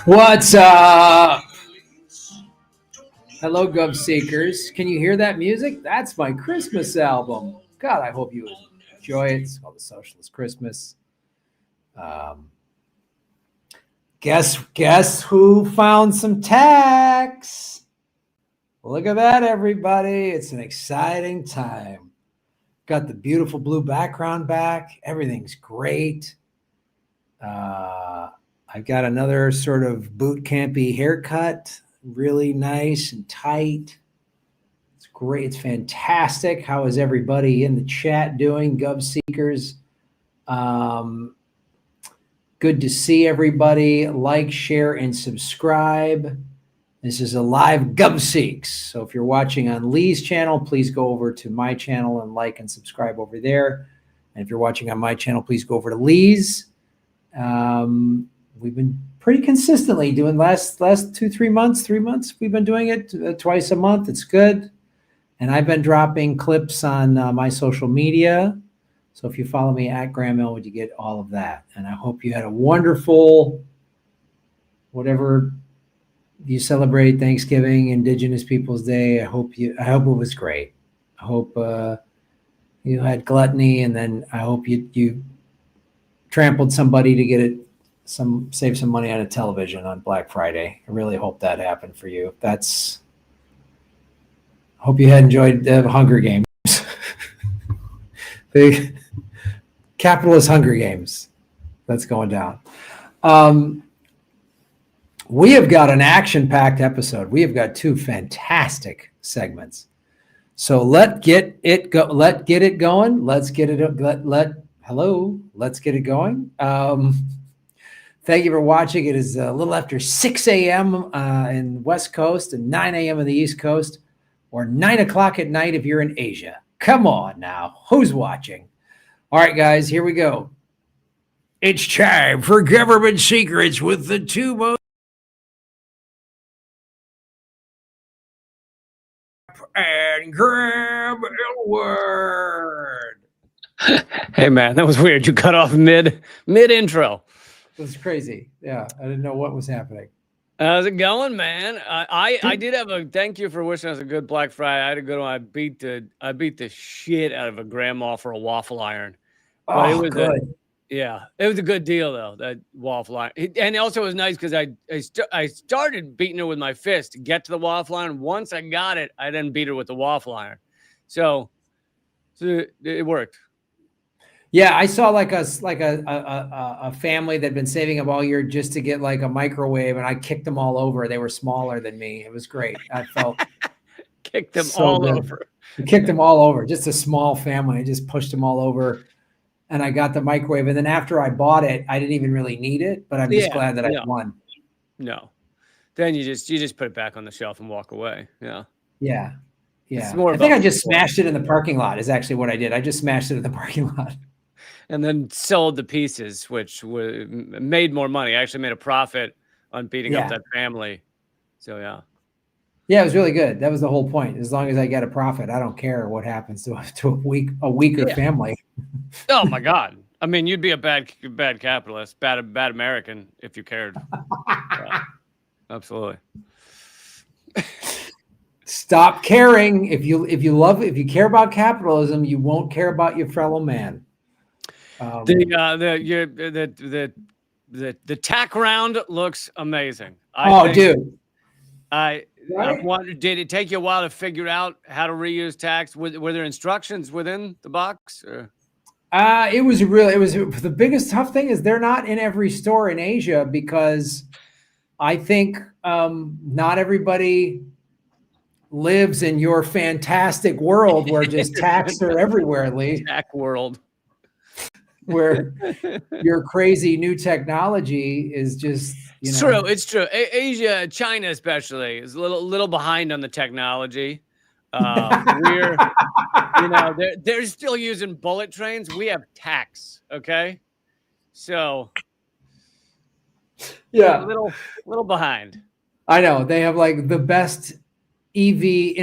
What's up? Hello, Gov Seekers. Can you hear that music? That's my Christmas album. God, I hope you enjoy it. It's called The Socialist Christmas. Guess who found some tax? Look at that, everybody. It's an exciting time. Got the beautiful blue background back. Everything's great. I've got another sort of boot campy haircut. Really nice and tight. It's great. It's fantastic. How is everybody in the chat doing? Gov Seekers. Good to see everybody. Like, share, and subscribe. This is a live GovSeeks. So if you're watching on Lee's channel, please go over to my channel and like and subscribe over there. And if you're watching on my channel, please go over to Lee's. We've been pretty consistently doing last 3 months. We've been doing it twice a month. It's good. And I've been dropping clips on my social media. So if you follow me at Graham Elwood, you get all of that. And I hope you had a wonderful, whatever you celebrate, Thanksgiving, Indigenous Peoples Day. I hope it was great. I hope you had gluttony, and then I hope you trampled somebody to get it. Save some money on a television on Black Friday. I really hope that happened for you. I hope you had enjoyed the Hunger Games. The capitalist Hunger Games. That's going down. We have got an action-packed episode. We have got 2 fantastic segments. So let's get it going. Let's get it going. Thank you for watching. It is a little after 6 a.m. In West Coast and 9 a.m. on the East Coast, or 9 o'clock at night if you're in Asia. Come on now. Who's watching? All right, guys, here we go. It's time for Government Secrets with the 2 most and Graham Elwood. Hey, man, that was weird. You cut off mid intro. It was crazy. Yeah, I didn't know what was happening. How's it going, man? I did have a thank you for wishing us a good Black Friday. I had a good one. I beat the shit out of a grandma for a waffle iron. But it was good. It was a good deal though, that waffle iron. And also it was nice because I started beating her with my fist to get to the waffle iron. Once I got it, I then beat her with the waffle iron. So it worked. Yeah, I saw like a family that'd been saving up all year just to get like a microwave, and I kicked them all over. They were smaller than me. It was great. I felt kicked them so all good. Over. I kicked them all over. Just a small family. I just pushed them all over, and I got the microwave. And then after I bought it, I didn't even really need it, but I'm just glad that I won. No, then you just put it back on the shelf and walk away. Yeah. Yeah. I think I just smashed it in the parking lot. Is actually what I did. I just smashed it in the parking lot. And then sold the pieces, which made more money. I actually made a profit on beating up that family. So, yeah. Yeah, it was really good. That was the whole point. As long as I get a profit, I don't care what happens to a weaker family. Oh, my God. I mean, you'd be a bad capitalist, bad American if you cared. Absolutely. Stop caring. If you care about capitalism, you won't care about your fellow man. The tack round looks amazing. Dude. I wondered, did it take you a while to figure out how to reuse tacks? Were there instructions within the box? Or? The biggest tough thing is they're not in every store in Asia, because I think not everybody lives in your fantastic world where just tacks are everywhere, Lee. Tack world. Where your crazy new technology is just, It's true. Asia, China especially, is a little behind on the technology. They're still using bullet trains. We have tacks. Okay, so yeah, a little behind. I know they have like the best EV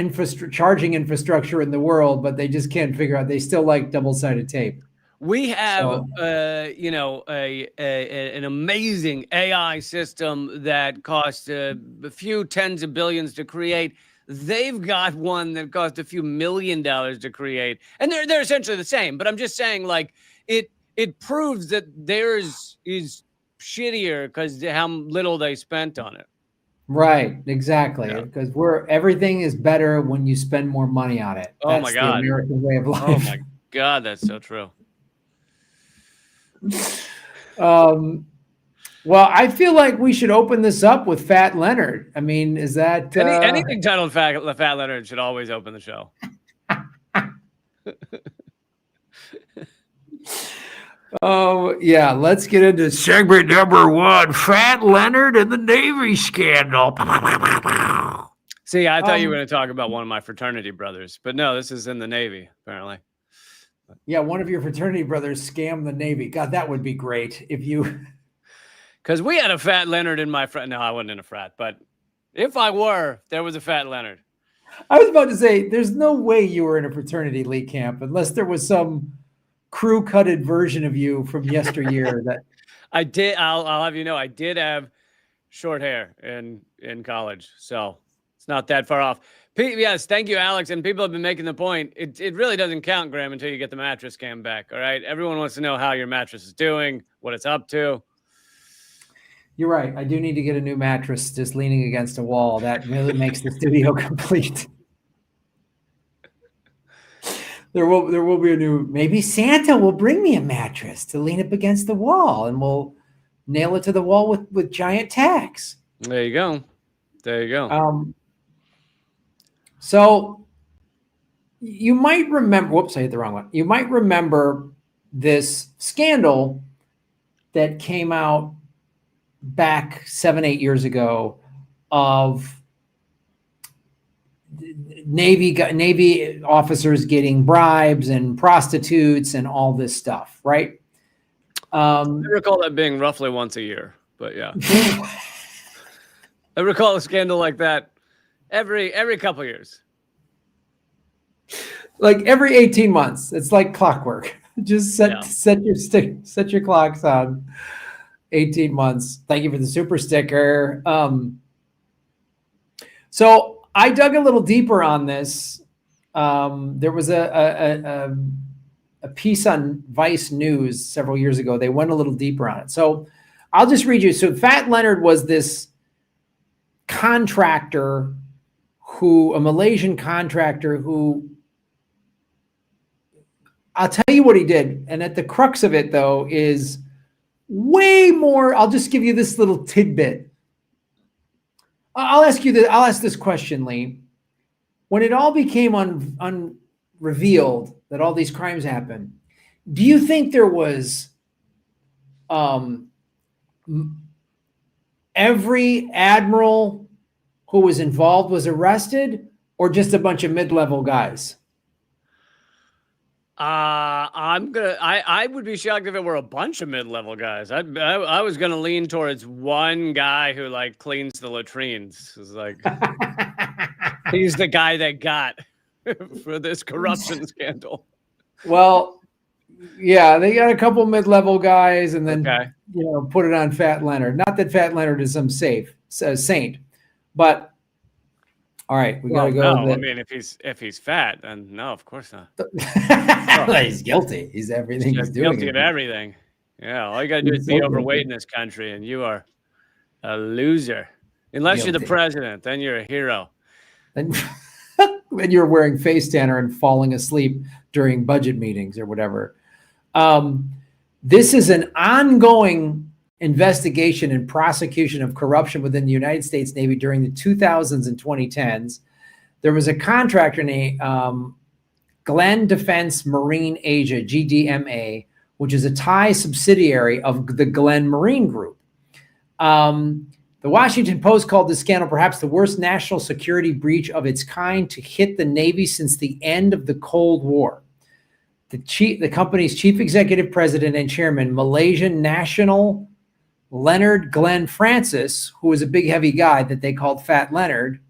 charging infrastructure in the world, but they just can't figure out. They still like double-sided tape. We have, an amazing AI system that cost a few tens of billions to create. They've got one that cost a few $1 million to create, and they're essentially the same. But I'm just saying, like, it proves that theirs is shittier because how little they spent on it. Right, exactly. Because everything is better when you spend more money on it. Oh my God, the American way of life. Oh my God, that's so true. Well, I feel like we should open this up with Fat Leonard. I mean, is that anything titled Fat Leonard should always open the show. Oh, yeah. Let's get into segment number 1, Fat Leonard and the Navy scandal. See, I thought you were going to talk about one of my fraternity brothers, but no, this is in the Navy, apparently. Yeah, one of your fraternity brothers scammed the Navy. God, that would be great if you... Because we had a Fat Leonard in my frat. No, I wasn't in a frat, but if I were, there was a Fat Leonard. I was about to say, there's no way you were in a fraternity league camp unless there was some crew-cutted version of you from yesteryear. That I did. I'll have you know, I did have short hair in college, so it's not that far off. Yes, thank you, Alex. And people have been making the point. It really doesn't count, Graham, until you get the mattress cam back. All right, everyone wants to know how your mattress is doing, what it's up to. You're right. I do need to get a new mattress just leaning against a wall. That really makes the studio complete. There will be a new, maybe Santa will bring me a mattress to lean up against the wall and we'll nail it to the wall with giant tacks. There you go. There you go. So you might remember, whoops, I hit the wrong one. You might remember this scandal that came out back 7-8 years ago of Navy officers getting bribes and prostitutes and all this stuff, right? I recall that being roughly once a year, but yeah. I recall a scandal like that every couple of years. Like every 18 months. It's like clockwork. Just set your clocks on 18 months. Thank you for the super sticker. So I dug a little deeper on this. There was a piece on Vice News several years ago. They went a little deeper on it. So I'll just read you. So Fat Leonard was this contractor a Malaysian contractor who, I'll tell you what he did. And at the crux of it, though, is way more. I'll just give you this little tidbit. I'll ask this question, Lee. When it all became unrevealed that all these crimes happened, do you think there was every admiral who was involved was arrested, or just a bunch of mid-level guys? I would be shocked if it were a bunch of mid-level guys. I was gonna lean towards one guy who like cleans the latrines. It's like he's the guy that got for this corruption scandal. Well, yeah, they got a couple mid-level guys, and then put it on Fat Leonard. Not that Fat Leonard is some saint, but all right, we gotta go. No, I mean, if he's fat, then no, of course not. He's guilty. He's everything he's doing. Guilty of everything. Yeah, all you gotta do is be overweight in this country, and you are a loser. Unless you're the president, then you're a hero. And you're wearing face tanner and falling asleep during budget meetings or whatever. This is an ongoing investigation and prosecution of corruption within the United States Navy during the 2000s and 2010s. There was a contractor named Glenn Defense Marine Asia, GDMA, which is a Thai subsidiary of the Glenn Marine Group. The Washington Post called this scandal perhaps the worst national security breach of its kind to hit the Navy since the end of the Cold War. The company's chief executive president and chairman, Malaysian national Leonard Glenn Francis, who was a big, heavy guy that they called Fat Leonard,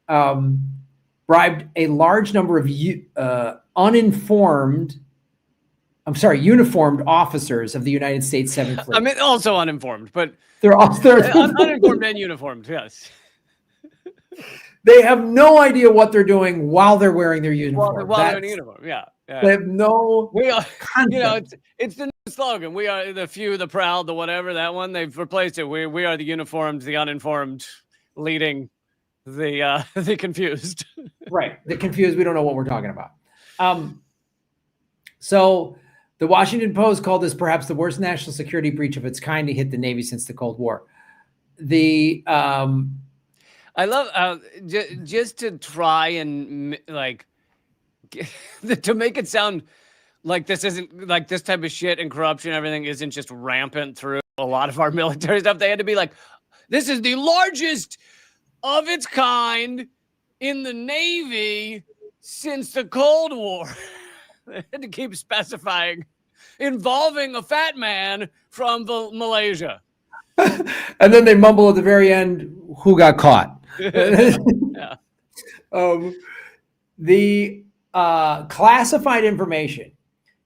bribed a large number of uninformed uniformed officers of the United States 7th Fleet. I mean, also uninformed, but they're uninformed and uniformed. Yes. They have no idea what they're doing while they're wearing their uniform. While they're in uniform, yeah. They have no. We are, it's the new slogan. We are the few, the proud, the whatever. That one, they've replaced it. We are the uniformed, the uninformed, leading the confused. Right, the confused. We don't know what we're talking about. So the Washington Post called this perhaps the worst national security breach of its kind to hit the Navy since the Cold War. I love just to try and like to make it sound like this isn't like this type of shit and corruption and everything isn't just rampant through a lot of our military stuff. They had to be like, this is the largest of its kind in the Navy since the Cold War. They had to keep specifying involving a fat man from Malaysia. And then they mumble at the very end, who got caught? Yeah. The classified information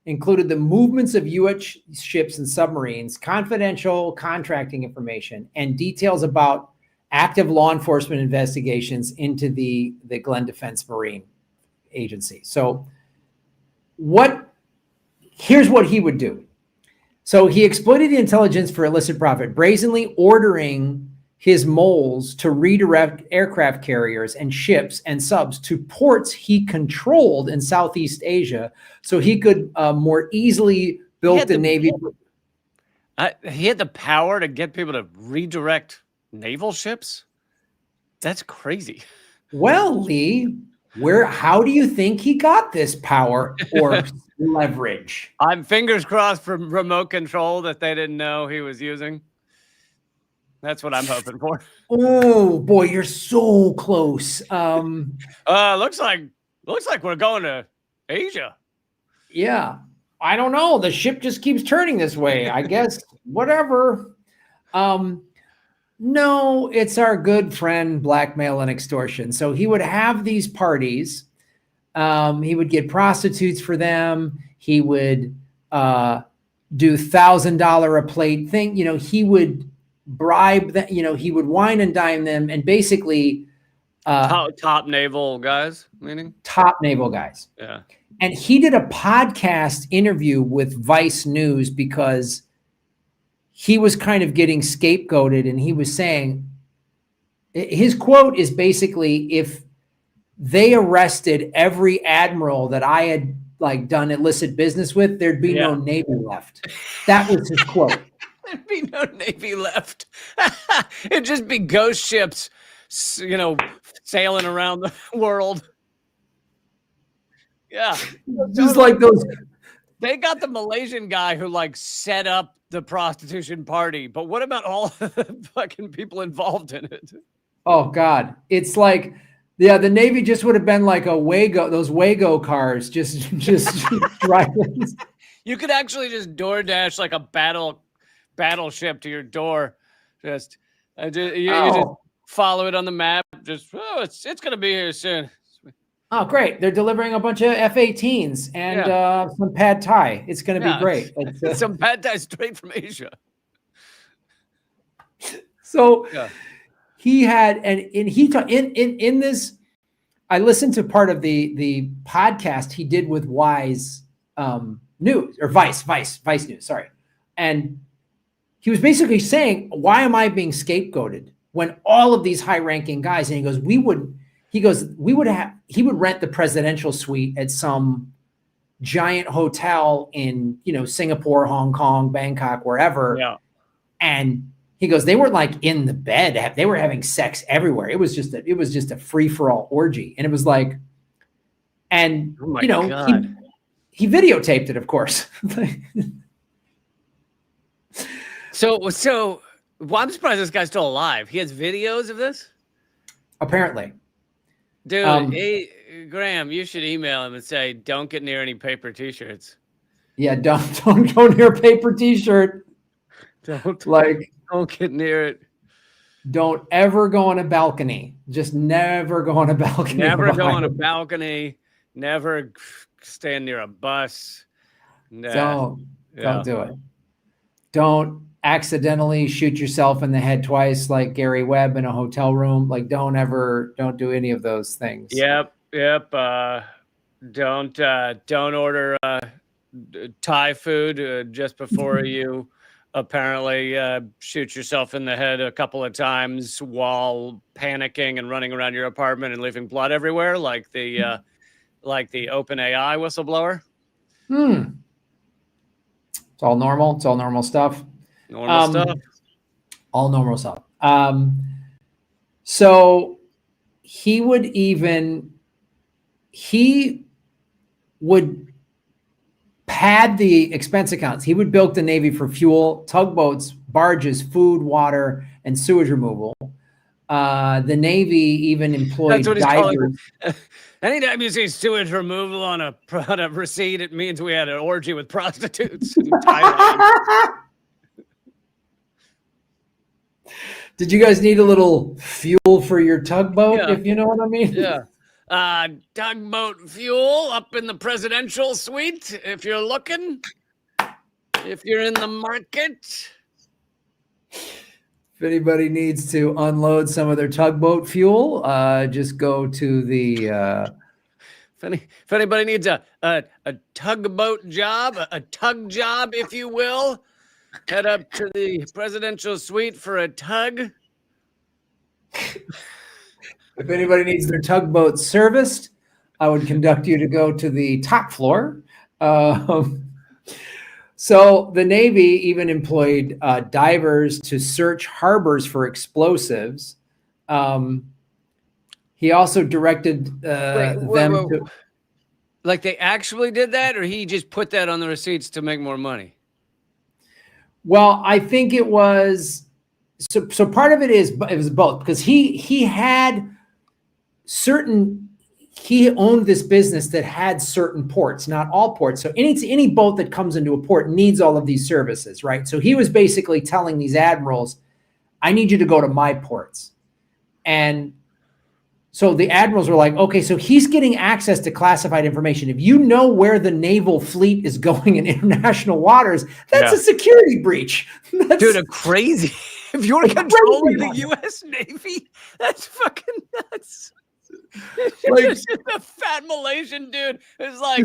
included the movements of U.S. ships and submarines, confidential contracting information, and details about active law enforcement investigations into the Glenn Defense Marine Agency. So here's what he would do. So he exploited the intelligence for illicit profit, brazenly ordering his moles to redirect aircraft carriers and ships and subs to ports he controlled in Southeast Asia so he could more easily build the Navy. He had the power to get people to redirect naval ships? That's crazy. Well, Lee, how do you think he got this power or leverage? I'm fingers crossed for remote control that they didn't know he was using. That's what I'm hoping for. Oh boy, you're so close. Looks like we're going to Asia. Yeah. I don't know. The ship just keeps turning this way. I guess whatever. No, it's our good friend blackmail and extortion. So he would have these parties. He would get prostitutes for them. He would do $1,000 a plate thing. He would bribe them. He would wine and dine them, and basically top naval guys, meaning top naval guys. Yeah. And he did a podcast interview with Vice News because he was kind of getting scapegoated, and he was saying, his quote is basically, if they arrested every admiral that I had done illicit business with, there'd be no Navy left. That was his quote. There'd be no Navy left. It'd just be ghost ships, sailing around the world. Yeah. Just like those. They got the Malaysian guy who set up the prostitution party, but what about all the fucking people involved in it? Oh God. It's like, yeah, the Navy just would have been like a Wago, those Wago cars, just driving. You could actually just DoorDash like a battleship to your door. You just follow it on the map. It's gonna be here soon. Oh, great. They're delivering a bunch of F-18s and some pad thai. It's going to be great. Some pad thai straight from Asia. So he had, and he in this, I listened to part of the podcast he did with Wise News, or Vice News, sorry. And he was basically saying, why am I being scapegoated when all of these high-ranking guys, and he goes, he would rent the presidential suite at some giant hotel in, Singapore, Hong Kong, Bangkok, wherever. Yeah. And he goes, they weren't in the bed. They were having sex everywhere. It was just a free-for-all orgy. And it was like, and God. He videotaped it, of course. So well, I'm surprised this guy's still alive. He has videos of this? Apparently. Dude, hey, Graham, you should email him and say, don't get near any paper t-shirts. Yeah, don't go near a paper t-shirt. Don't get near it. Don't ever go on a balcony. Just never go on a balcony. Never go on a balcony. Never stand near a bus. Don't do it. Don't accidentally shoot yourself in the head twice like Gary Webb in a hotel room. Like don't do any of those things. Yep. Don't order Thai food just before you apparently shoot yourself in the head a couple of times while panicking and running around your apartment and leaving blood everywhere, like the OpenAI whistleblower. It's all normal. It's all normal stuff. All normal stuff. So he would pad the expense accounts. He would bilk the Navy for fuel, tugboats, barges, food, water, and sewage removal. The Navy even employed divers. Anytime you see sewage removal on a receipt, it means we had an orgy with prostitutes in Thailand. Did you guys need a little fuel for your tugboat, if you know what I mean? Yeah. Tugboat fuel up in the presidential suite, if you're looking. If you're in the market. If anybody needs to unload some of their tugboat fuel, just go to the... If anybody needs a tugboat job, a tug job, if you will, head up to the presidential suite for a tug. If anybody needs their tugboat serviced, I would conduct you to go to the top floor. So the Navy even employed divers to search harbors for explosives. He also directed them to... Like they actually did that, or he just put that on the receipts to make more money? Well, I think it was... So part of it was both, because he had certain... He owned this business that had certain ports, not all ports. So any boat that comes into a port needs all of these services, right? So he was basically telling these admirals, I need you to go to my ports. And so the admirals were like, okay, so he's getting access to classified information. If you know where the naval fleet is going in international waters, that's a security breach. Dude, crazy. If you're controlling the U.S. Navy, that's fucking nuts. Like, just a fat Malaysian dude who's like,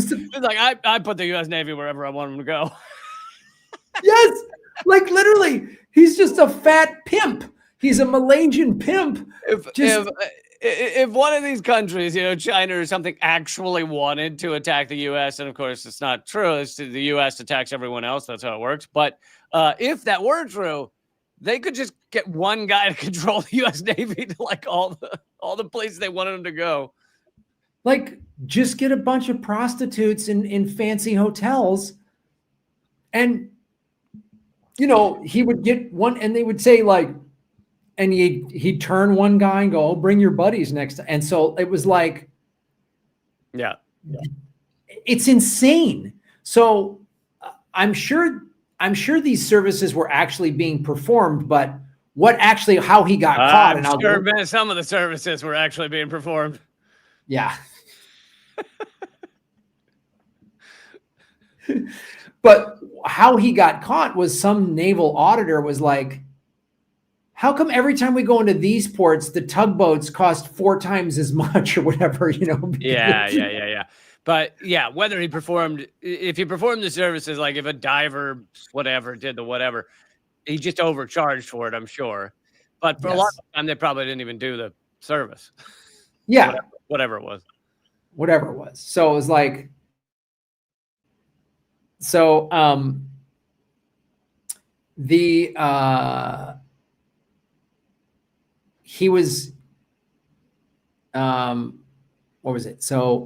I put the U.S. Navy wherever I want him to go. Yes, like literally, he's just a fat pimp. He's a Malaysian pimp. If one of these countries, China or something, actually wanted to attack the U.S., and of course it's not true, it's the U.S. attacks everyone else. That's how it works. But if that were true, they could just get one guy to control the U.S. Navy to like all the places they wanted him to go. Like, just get a bunch of prostitutes in fancy hotels, and he would get one, and they would say like, and he'd turn one guy and go, "Oh, bring your buddies next time." And so it was like, yeah, it's insane. So I'm sure these services were actually being performed, but how he got caught. I'm sure some of the services were actually being performed. Yeah. But how he got caught was some naval auditor was like, how come every time we go into these ports, the tugboats cost 4 times as much or whatever, Yeah. But yeah, if he performed the services, like if a diver, whatever, did the whatever, he just overcharged for it, I'm sure. But for a lot of the time, they probably didn't even do the service. Yeah. Whatever it was. So it was like, he was, what was it? So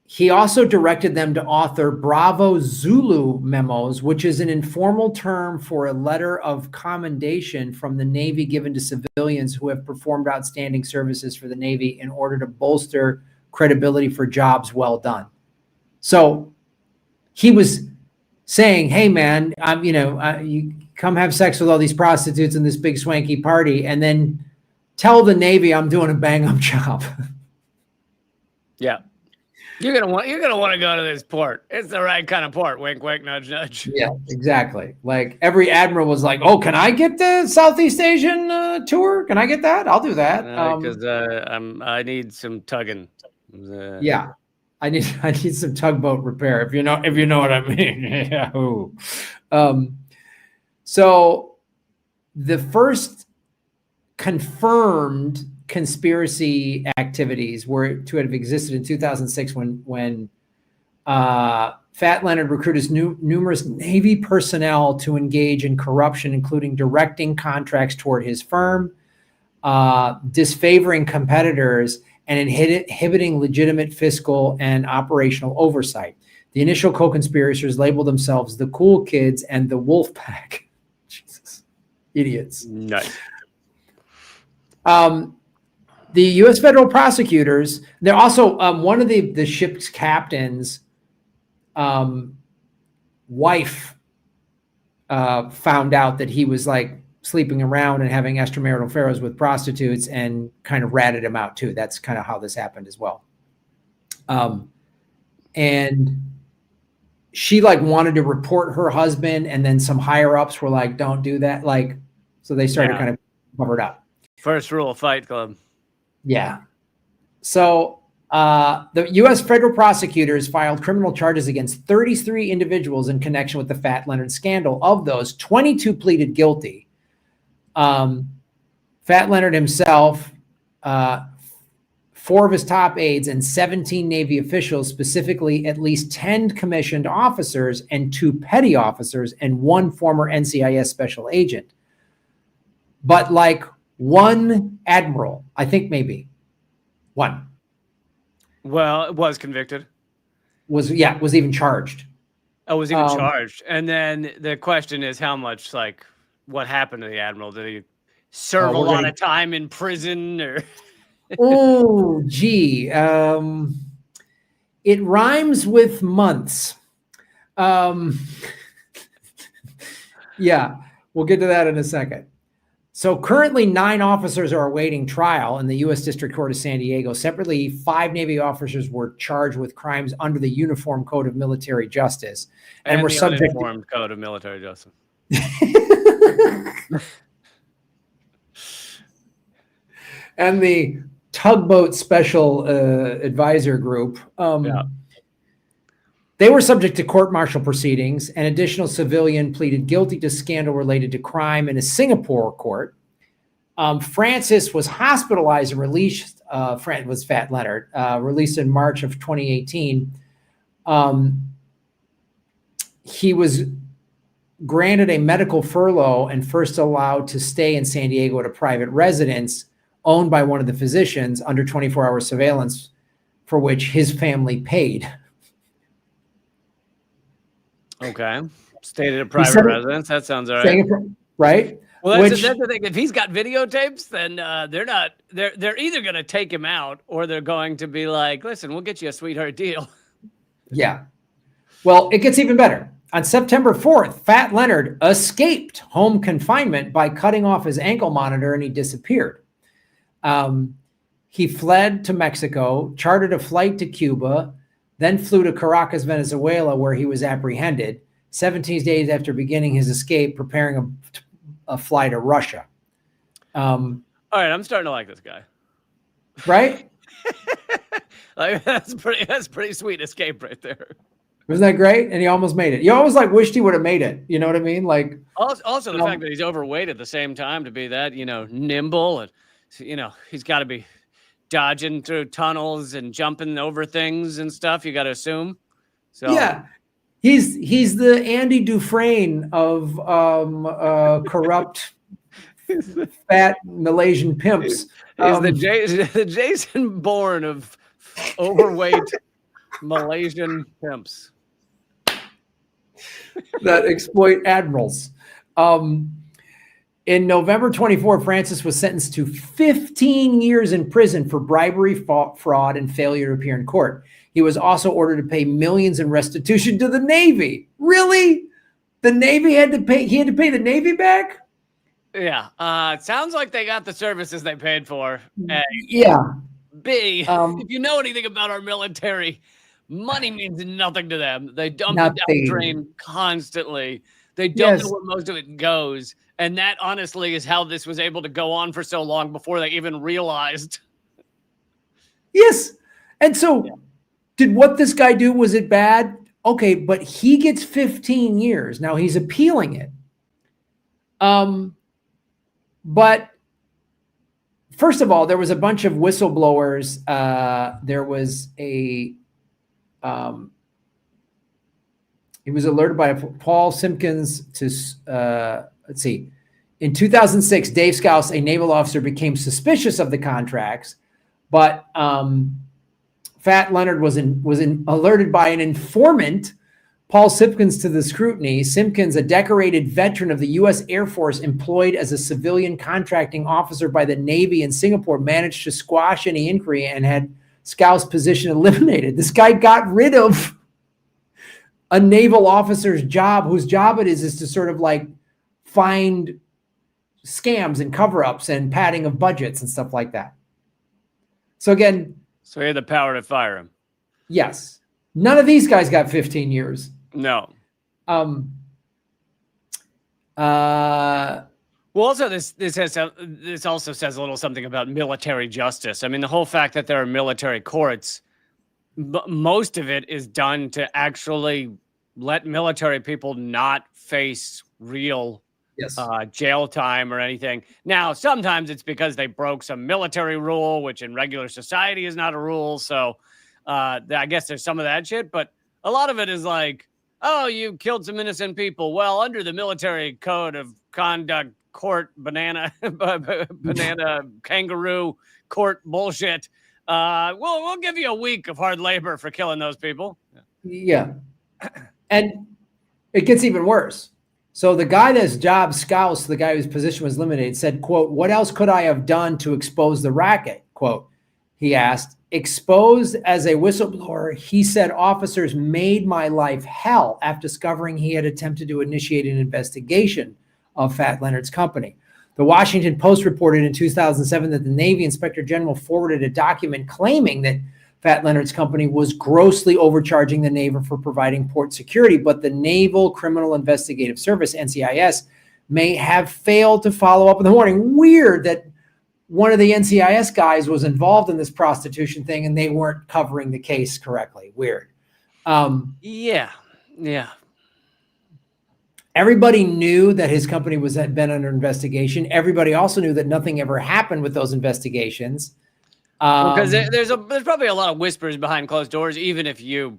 he also directed them to author Bravo Zulu memos, which is an informal term for a letter of commendation from the Navy given to civilians who have performed outstanding services for the Navy in order to bolster credibility for jobs well done. So he was saying, hey man, you come have sex with all these prostitutes in this big swanky party, and then tell the Navy I'm doing a bang up job. Yeah. You're gonna want to go to this port. It's the right kind of port. Wink, wink, nudge, nudge. Yeah, exactly. Like every admiral was like, "Oh, can I get the Southeast Asian tour? Can I get that? I'll do that." Because I need some tugging. Yeah, I need some tugboat repair. If you know what I mean. Yeah. Ooh. So the first confirmed conspiracy activities were to have existed in 2006 when Fat Leonard recruited numerous Navy personnel to engage in corruption, including directing contracts toward his firm, disfavoring competitors, and inhibiting legitimate fiscal and operational oversight. The initial co-conspirators labeled themselves the Cool Kids and the Wolf Pack. Jesus, idiots. Nice. The U.S. federal prosecutors, they're also one of the ship's captains' wife found out that he was like sleeping around and having extramarital affairs with prostitutes and kind of ratted him out too. That's kind of how this happened as well. And she like wanted to report her husband, and then some higher ups were like, "Don't do that." Like, so they started kind of covered up. First rule of Fight Club. Yeah. So the U.S. federal prosecutors filed criminal charges against 33 individuals in connection with the Fat Leonard scandal. Of those, 22 pleaded guilty. Fat Leonard himself, 4 of his top aides, and 17 Navy officials, specifically at least 10 commissioned officers and 2 petty officers and 1 former NCIS special agent. But like 1 admiral, I think maybe 1. Well, it was convicted. Was even charged. Oh, was even charged. And then the question is how much, like, what happened to the admiral? Did he serve a lot of time in prison or? Oh, gee. It rhymes with months. Yeah, we'll get to that in a second. So currently 9 officers are awaiting trial in the U.S. District Court of San Diego. Separately, 5 Navy officers were charged with crimes under the Uniform Code of Military Justice. And were subject to the Uniform Code of Military Justice. And the Tugboat Special Advisor Group. They were subject to court-martial proceedings. An additional civilian pleaded guilty to scandal related to crime in a Singapore court. Francis was hospitalized and released. Was Fat Leonard, released in March of 2018. He was granted a medical furlough and first allowed to stay in San Diego at a private residence owned by one of the physicians under 24-hour surveillance, for which his family paid. Okay. Stayed at a private residence. That sounds all right. Right? Well, that's the thing. If he's got videotapes, then they're either going to take him out or they're going to be like, listen, we'll get you a sweetheart deal. Yeah. Well, it gets even better. On September 4th, Fat Leonard escaped home confinement by cutting off his ankle monitor, and he disappeared. He fled to Mexico, chartered a flight to Cuba, then flew to Caracas, Venezuela, where he was apprehended. 17 days after beginning his escape, preparing a flight to Russia. All right, I'm starting to like this guy. Right? Like that's pretty sweet escape right there. Wasn't that great? And he almost made it. You always like wished he would have made it. You know what I mean? Like also the fact that he's overweight at the same time to be that, nimble, and he's got to be dodging through tunnels and jumping over things and stuff. You got to assume. So yeah, he's the Andy Dufresne of corrupt fat Malaysian pimps. He's the Jason Bourne of overweight Malaysian pimps that exploit admirals. In November 24, Francis was sentenced to 15 years in prison for bribery, fraud, and failure to appear in court. He was also ordered to pay millions in restitution to the Navy. Really? The Navy had to pay? He had to pay the Navy back? Yeah. It sounds like they got the services they paid for. A. Yeah. B. If you know anything about our military, Money means nothing to them. They dump it down Nothing. the drain constantly. They don't know where most of it goes. And that honestly is how this was able to go on for so long before they even realized. Yes. And so did what this guy do, was it bad? Okay, but he gets 15 years. Now he's appealing it. But first of all, there was a bunch of whistleblowers. There was he was alerted by Paul Simpkins to, let's see, in 2006, Dave Scouse, a naval officer, became suspicious of the contracts, but Fat Leonard was alerted by an informant, Paul Simpkins, to the scrutiny. Simpkins, a decorated veteran of the U.S. Air Force employed as a civilian contracting officer by the Navy in Singapore, managed to squash any inquiry and had Scouse's position eliminated. This guy got rid of a naval officer's job, whose job it is to sort of like find scams and cover-ups and padding of budgets and stuff like that. So again, so he had the power to fire him. Yes. None of these guys got 15 years. No. Well, also this also says a little something about military justice. I mean, the whole fact that there are military courts, most of it is done to actually let military people not face real jail time or anything. Now, sometimes it's because they broke some military rule, which in regular society is not a rule. So I guess there's some of that shit, but a lot of it is like, oh, you killed some innocent people. Well, under the military code of conduct, court banana kangaroo court bullshit, we'll give you a week of hard labor for killing those people. Yeah. And it gets even worse. So the guy that's job Scouse, the guy whose position was eliminated, said, quote, "What else could I have done to expose the racket?" Quote, he asked. Exposed as a whistleblower, he said, "Officers made my life hell after discovering he had attempted to initiate an investigation of Fat Leonard's company." The Washington Post reported in 2007 that the Navy Inspector General forwarded a document claiming that Fat Leonard's company was grossly overcharging the Navy for providing port security, but the Naval Criminal Investigative Service, NCIS, may have failed to follow up in the warning. Weird that one of the NCIS guys was involved in this prostitution thing and they weren't covering the case correctly. Weird. Yeah. Everybody knew that his company had been under investigation. Everybody also knew that nothing ever happened with those investigations. Because there's probably a lot of whispers behind closed doors, even if you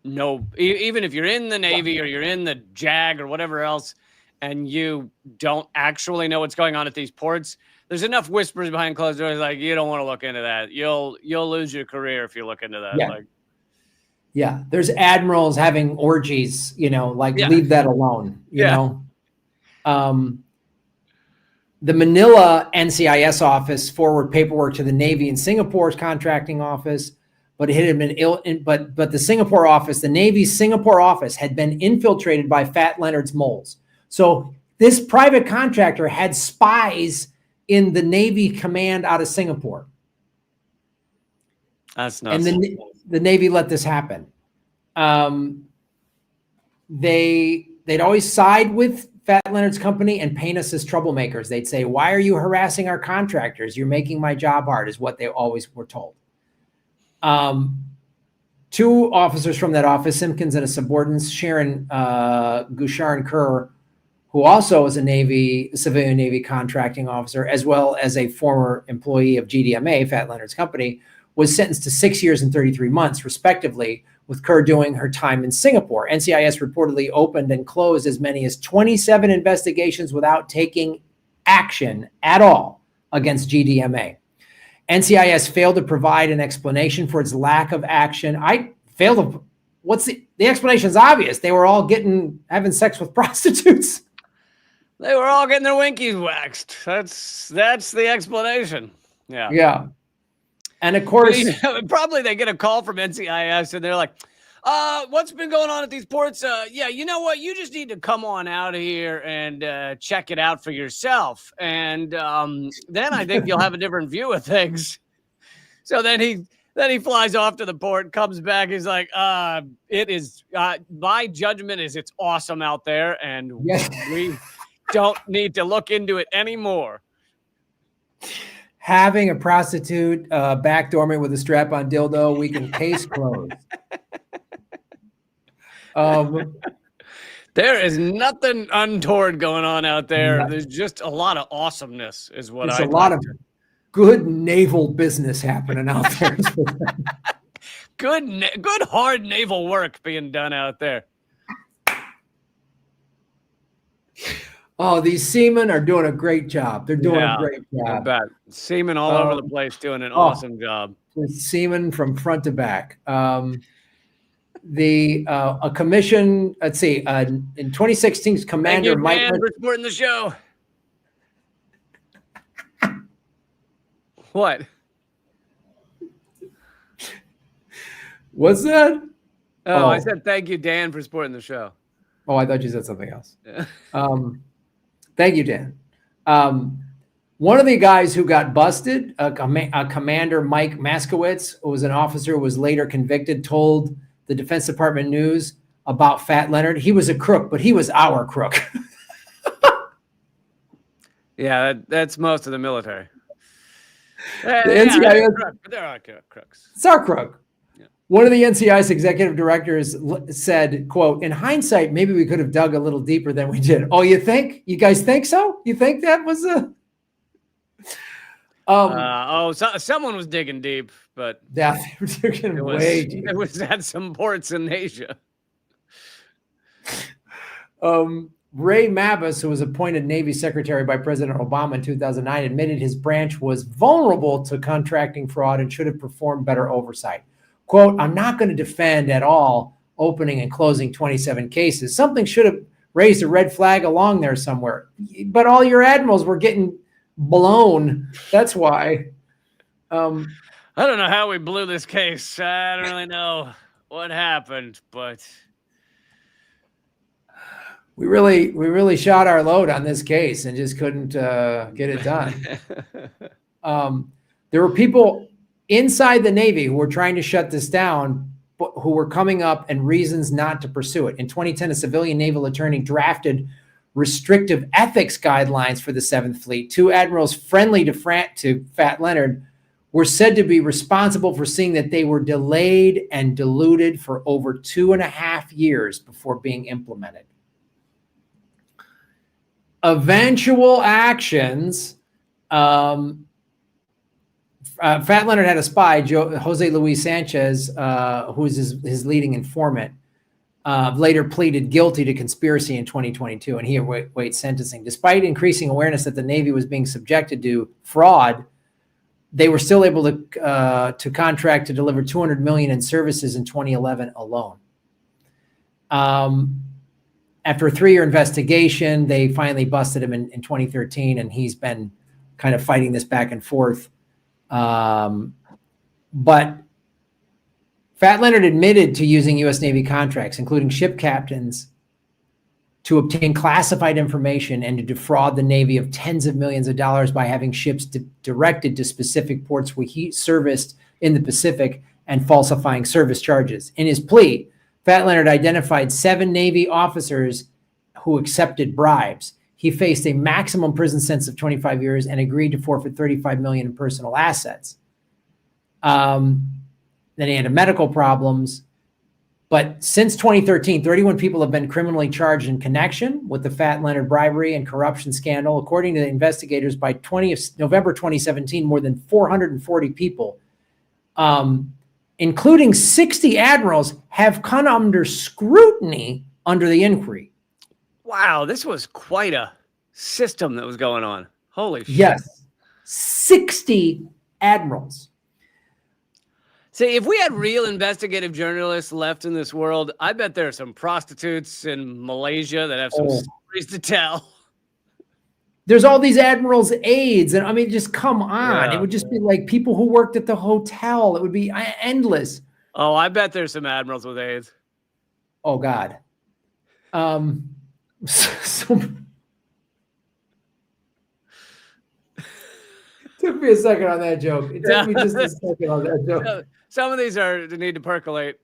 know, even if you're in the Navy or you're in the JAG or whatever else, and you don't actually know what's going on at these ports. There's enough whispers behind closed doors, like, you don't want to look into that. You'll lose your career if you look into that. Yeah. There's admirals having orgies, leave that alone, you know? The Manila NCIS office forwarded paperwork to the Navy in Singapore's contracting office, but it had been but the Singapore office, the Navy's Singapore office, had been infiltrated by Fat Leonard's moles. So this private contractor had spies in the Navy command out of Singapore. That's nuts. And the Navy let this happen. They'd always side with Fat Leonard's company and paint us as troublemakers. They'd say, "Why are you harassing our contractors? You're making my job hard," is what they always were told. Two officers from that office, Simpkins and a subordinate, Sharon Gusharan Kerr, who also is a civilian Navy contracting officer, as well as a former employee of GDMA, Fat Leonard's company, was sentenced to 6 years and 33 months, respectively, with Kerr doing her time in Singapore. NCIS reportedly opened and closed as many as 27 investigations without taking action at all against GDMA. NCIS failed to provide an explanation for its lack of action. What's the explanation is obvious. They were all having sex with prostitutes. They were all getting their winkies waxed. That's the explanation. Yeah. Yeah. And of course, probably they get a call from NCIS and they're like, what's been going on at these ports? Yeah, you know what? You just need to come on out of here and check it out for yourself. And then I think you'll have a different view of things. So then Then he flies off to the port, comes back. He's like, it is, my judgment is it's awesome out there, and we don't need to look into it anymore. Having a prostitute backdoor me with a strap-on dildo, we can case closed. There is nothing untoward going on out there. There's just a lot of awesomeness is what There's a lot of good naval business happening out there. good hard naval work being done out there. Oh, these seamen are doing a great job. They're doing a great job. I bet. Seamen all over the place doing an awesome job. Seamen from front to back. A commission, let's see, in 2016's Commander Mike. Thank you, Dan, for supporting the show. What? What's that? Oh, I said thank you, Dan, for supporting the show. Oh, I thought you said something else. Thank you, Dan. One of the guys who got busted, Commander Mike Maskowitz, who was an officer who was later convicted, told the Defense Department News about Fat Leonard. He was a crook, but he was our crook. Yeah, that's most of the military. The NCIS, there are crooks. It's our crook. Yeah. One of the NCIS executive directors said, quote, "In hindsight, maybe we could have dug a little deeper than we did." Oh, you think? You guys think so? You think that was a... someone was digging deep, but yeah, they were digging way deep. It was at some ports in Asia. Ray Mabus, who was appointed Navy Secretary by President Obama in 2009, admitted his branch was vulnerable to contracting fraud and should have performed better oversight. Quote, "I'm not going to defend at all opening and closing 27 cases. Something should have raised a red flag along there somewhere. But all your admirals were getting blown. That's why." I don't know how we blew this case. I don't really know what happened, but we really shot our load on this case and just couldn't get it done. There were people inside the Navy who were trying to shut this down, but who were coming up and reasons not to pursue it. In 2010, a civilian naval attorney drafted restrictive ethics guidelines for the 7th Fleet. Two admirals friendly to Fat Leonard were said to be responsible for seeing that they were delayed and diluted for over 2.5 years before being implemented. Eventual actions. Fat Leonard had a spy, Jose Luis Sanchez, who was his leading informant, later pleaded guilty to conspiracy in 2022, and he awaits sentencing. Despite increasing awareness that the Navy was being subjected to fraud, they were still able to contract to deliver $200 million in services in 2011 alone. After a 3-year investigation, they finally busted him in 2013, and he's been kind of fighting this back and forth. But Fat Leonard admitted to using U.S. Navy contracts, including ship captains, to obtain classified information and to defraud the Navy of tens of millions of dollars by having ships directed to specific ports where he serviced in the Pacific and falsifying service charges. In his plea, Fat Leonard identified 7 Navy officers who accepted bribes. He faced a maximum prison sentence of 25 years and agreed to forfeit $35 million in personal assets. Then he had medical problems. But since 2013, 31 people have been criminally charged in connection with the Fat Leonard bribery and corruption scandal. According to the investigators, by November 2017, more than 440 people, including 60 admirals, have come under scrutiny under the inquiry. Wow, this was quite a system that was going on. Holy shit. Yes, 60 admirals. See, if we had real investigative journalists left in this world, I bet there are some prostitutes in Malaysia that have some stories to tell. There's all these admirals' aides, and I mean, just come on. Yeah. It would just be like people who worked at the hotel. It would be endless. Oh, I bet there's some admirals with aides. Oh, God. Took me a second on that joke. It took me just a second on that joke. Some of these need to percolate.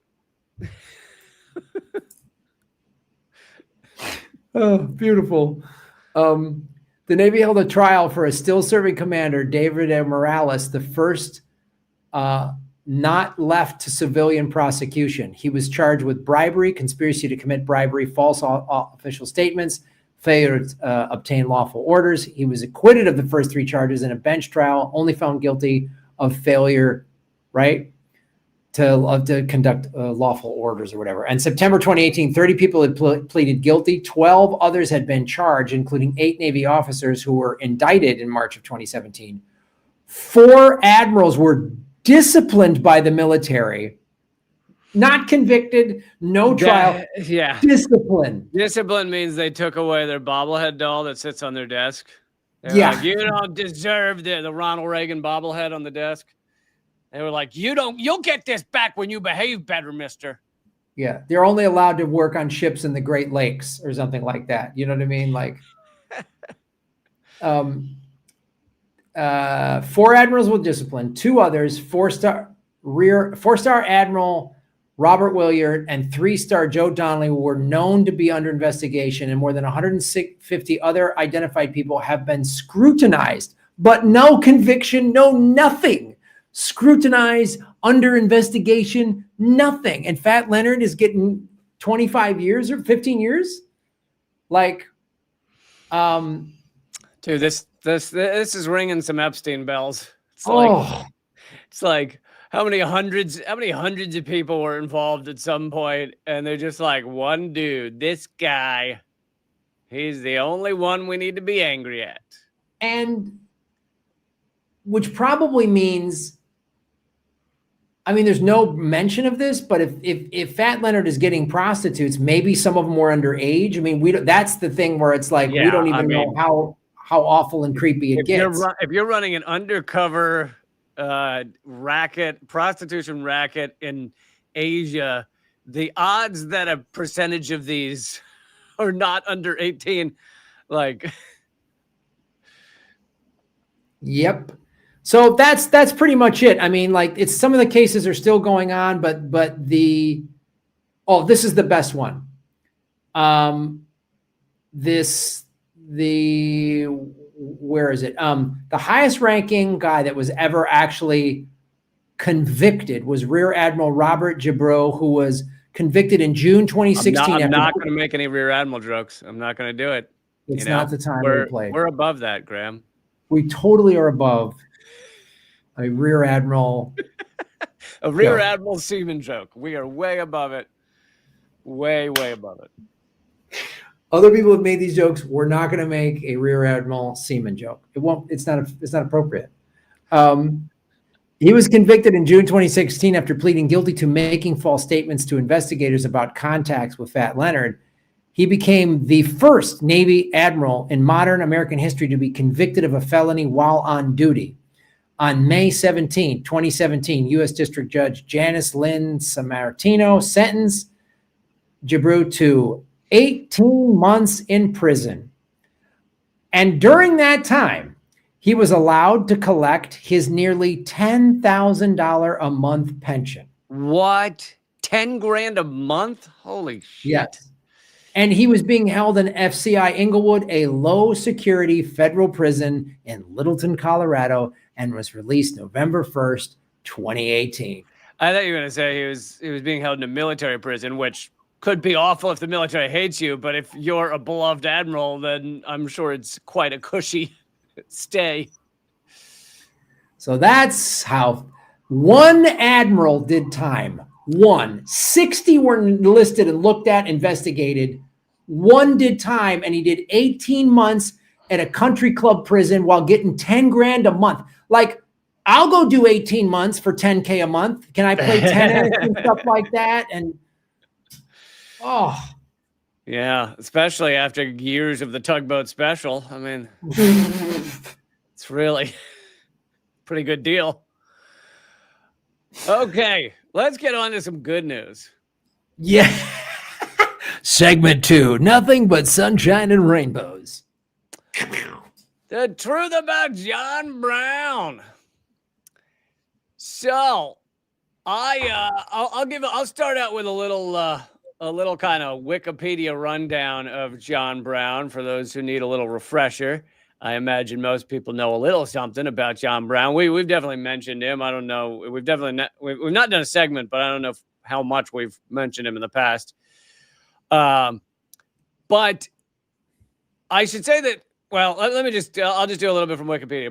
Oh, beautiful. The Navy held a trial for a still-serving commander, David M. Morales, the first not left to civilian prosecution. He was charged with bribery, conspiracy to commit bribery, false official statements, failure to obtain lawful orders. He was acquitted of the first 3 charges in a bench trial, only found guilty of failure, right, to conduct lawful orders or whatever. And September 2018, 30 people had pleaded guilty. 12 others had been charged, including 8 Navy officers who were indicted in March of 2017. 4 admirals were disciplined by the military, not convicted, no trial. Yeah. Discipline. Discipline means they took away their bobblehead doll that sits on their desk. They're Yeah. like, you don't deserve the Ronald Reagan bobblehead on the desk. They were like, you'll get this back when you behave better, mister. Yeah. They're only allowed to work on ships in the Great Lakes or something like that. You know what I mean? Like, 4 admirals were disciplined, 2 others, 4-star Admiral Robert Williard and 3-star Joe Donnelly were known to be under investigation, and more than 150 other identified people have been scrutinized, but no conviction, no nothing. Scrutinized, under investigation, nothing. And Fat Leonard is getting 25 years or 15 years. Like, dude, this is ringing some Epstein bells. It's like how many hundreds of people were involved at some point, and they're just like, one dude, this guy, he's the only one we need to be angry at. And which probably means, I mean, there's no mention of this, but if Fat Leonard is getting prostitutes, maybe some of them were underage. I mean, that's the thing where it's like, we don't even know how awful and creepy it gets. If you're running an undercover prostitution racket in Asia, the odds that a percentage of these are not under 18, like. Yep. So that's pretty much it. I mean, like, it's some of the cases are still going on, but this is the best one. Where is it? The highest ranking guy that was ever actually convicted was Rear Admiral Robert Jabreau, who was convicted in June 2016. I'm not going to make any Rear Admiral jokes. I'm not going to do it. It's not the time to play. We're above that, Graham. We totally are above a Rear Admiral. A Rear Admiral seaman joke. We are way above it. Way, way above it. Other people have made these jokes. We're not going to make a Rear Admiral seaman joke. It won't. It's not appropriate. He was convicted in June 2016 after pleading guilty to making false statements to investigators about contacts with Fat Leonard. He became the first Navy admiral in modern American history to be convicted of a felony while on duty. On May 17, 2017, U.S. District Judge Janice Lynn Sammartino sentenced Jabreau to 18 months in prison. And during that time, he was allowed to collect his nearly $10,000 a month pension. What? 10 grand a month? Holy shit. Yes. And he was being held in FCI Inglewood, a low security federal prison in Littleton, Colorado, and was released November 1st, 2018. I thought you were going to say he was being held in a military prison, which could be awful if the military hates you, but if you're a beloved admiral, then I'm sure it's quite a cushy stay. So that's how one admiral did time. 60 were listed and looked at, investigated. 1 did time, and he did 18 months at a country club prison while getting 10 grand a month. Like, I'll go do 18 months for 10K a month. Can I play tennis and stuff like that? And yeah, especially after years of the Tugboat Special. I mean, it's really pretty good deal. Okay, let's get on to some good news. Yeah. Segment 2, nothing but sunshine and rainbows. The truth about John Brown. So, I'll start out with a little kind of Wikipedia rundown of John Brown for those who need a little refresher. I imagine most people know a little something about John Brown. We've definitely mentioned him. I don't know. We've not done a segment, but I don't know how much we've mentioned him in the past. But I should say that. Well, I'll just do a little bit from Wikipedia.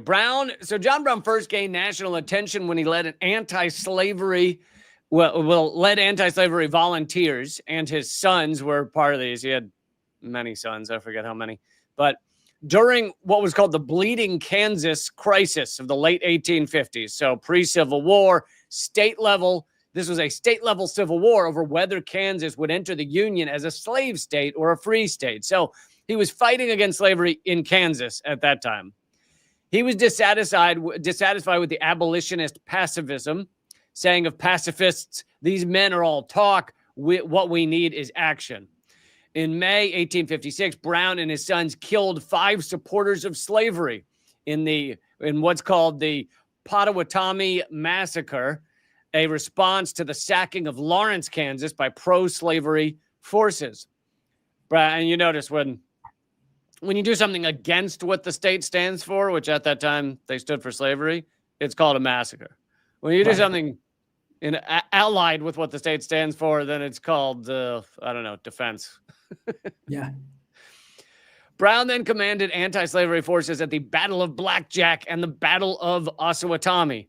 John Brown first gained national attention when he led led anti-slavery volunteers, and his sons were part of these. He had many sons. I forget how many. But during what was called the Bleeding Kansas crisis of the late 1850s, so pre-Civil War, this was a state-level civil war over whether Kansas would enter the Union as a slave state or a free state. So he was fighting against slavery in Kansas at that time. He was dissatisfied with the abolitionist pacifism, saying of pacifists, these men are all talk. What we need is action. In May 1856, Brown and his sons killed 5 supporters of slavery in what's called the Pottawatomie Massacre, a response to the sacking of Lawrence, Kansas by pro-slavery forces. And you notice when you do something against what the state stands for, which at that time they stood for slavery, it's called a massacre. When you do something allied with what the state stands for, then it's called, defense. Yeah. Brown then commanded anti-slavery forces at the Battle of Blackjack and the Battle of Osawatomie.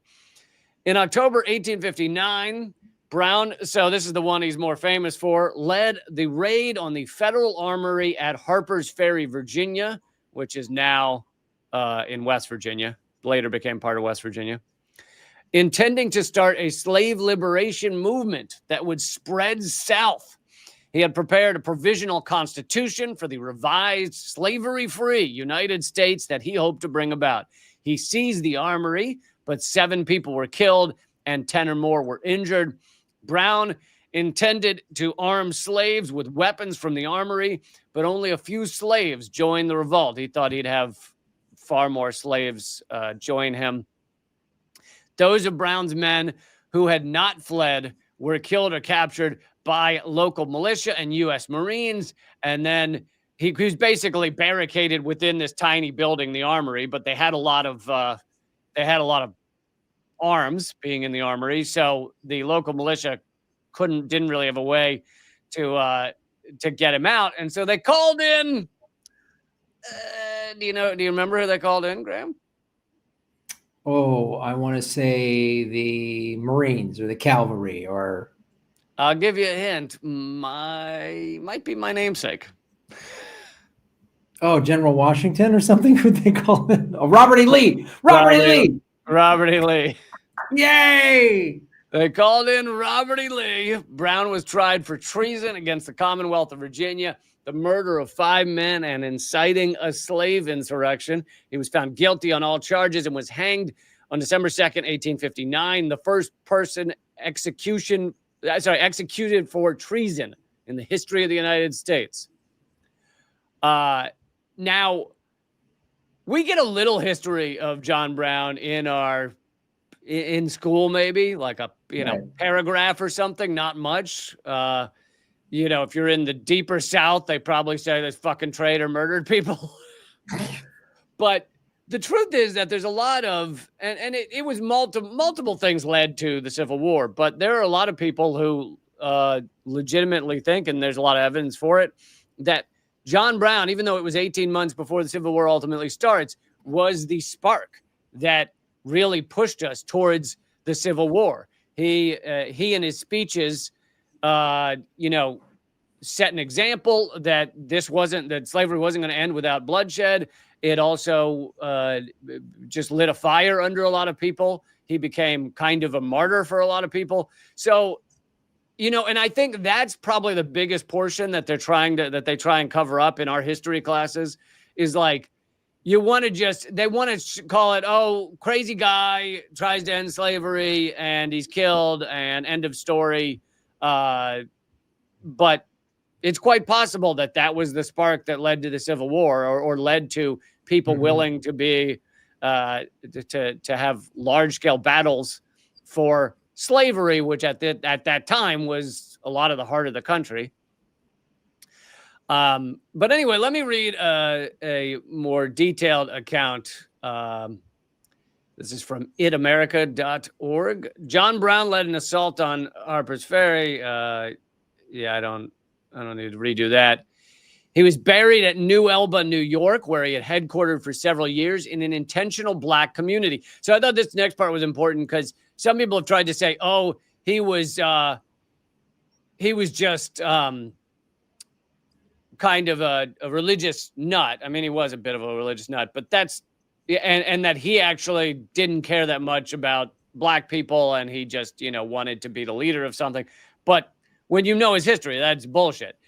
In October 1859, Brown, so this is the one he's more famous for, led the raid on the Federal Armory at Harper's Ferry, Virginia, which is now in West Virginia, later became part of West Virginia, intending to start a slave liberation movement that would spread south. He had prepared a provisional constitution for the revised slavery-free United States that he hoped to bring about. He seized the armory, but 7 people were killed and 10 or more were injured. Brown intended to arm slaves with weapons from the armory, but only a few slaves joined the revolt. He thought he'd have far more slaves join him. Those of Brown's men who had not fled were killed or captured by local militia and U.S. Marines. And then he was basically barricaded within this tiny building, the armory, but they had a lot of arms being in the armory. So the local militia didn't really have a way to get him out. And so they called in, do you remember who they called in, Graham? Oh, I want to say the Marines or the cavalry, or I'll give you a hint. Might be my namesake. Oh, General Washington or something? Who they call it? Oh, Robert E. Lee. Robert E. Lee. Yay! They called in Robert E. Lee. Brown was tried for treason against the Commonwealth of Virginia, the murder of 5 men, and inciting a slave insurrection. He was found guilty on all charges and was hanged on December 2nd, 1859, the first person executed for treason in the history of the United States. Now, we get a little history of John Brown in school, maybe like a paragraph or something, not much. If you're in the deeper South, they probably say this fucking traitor murdered people. But the truth is that there's a lot of, and it was multiple things led to the Civil War, but there are a lot of people who legitimately think, and there's a lot of evidence for it, that John Brown, even though it was 18 months before the Civil War ultimately starts, was the spark that really pushed us towards the Civil War. He in his speeches, set an example that slavery wasn't going to end without bloodshed. It also just lit a fire under a lot of people. He became kind of a martyr for a lot of people. So, and I think that's probably the biggest portion that they try and cover up in our history classes is like, they want to call it, crazy guy tries to end slavery and he's killed and end of story. But it's quite possible that was the spark that led to the Civil War or led to people willing to be to have large-scale battles for slavery, which at that time was a lot of the heart of the country. But anyway, let me read a more detailed account. This is from itamerica.org. John Brown led an assault on Harper's Ferry. Yeah, I don't need to redo that. He was buried at New Elba, New York, where he had headquartered for several years in an intentional Black community. So I thought this next part was important because some people have tried to say, oh, he was just kind of a religious nut. I mean, he was a bit of a religious nut, but that's, and that he actually didn't care that much about Black people and he just, wanted to be the leader of something. But when you know his history, that's bullshit.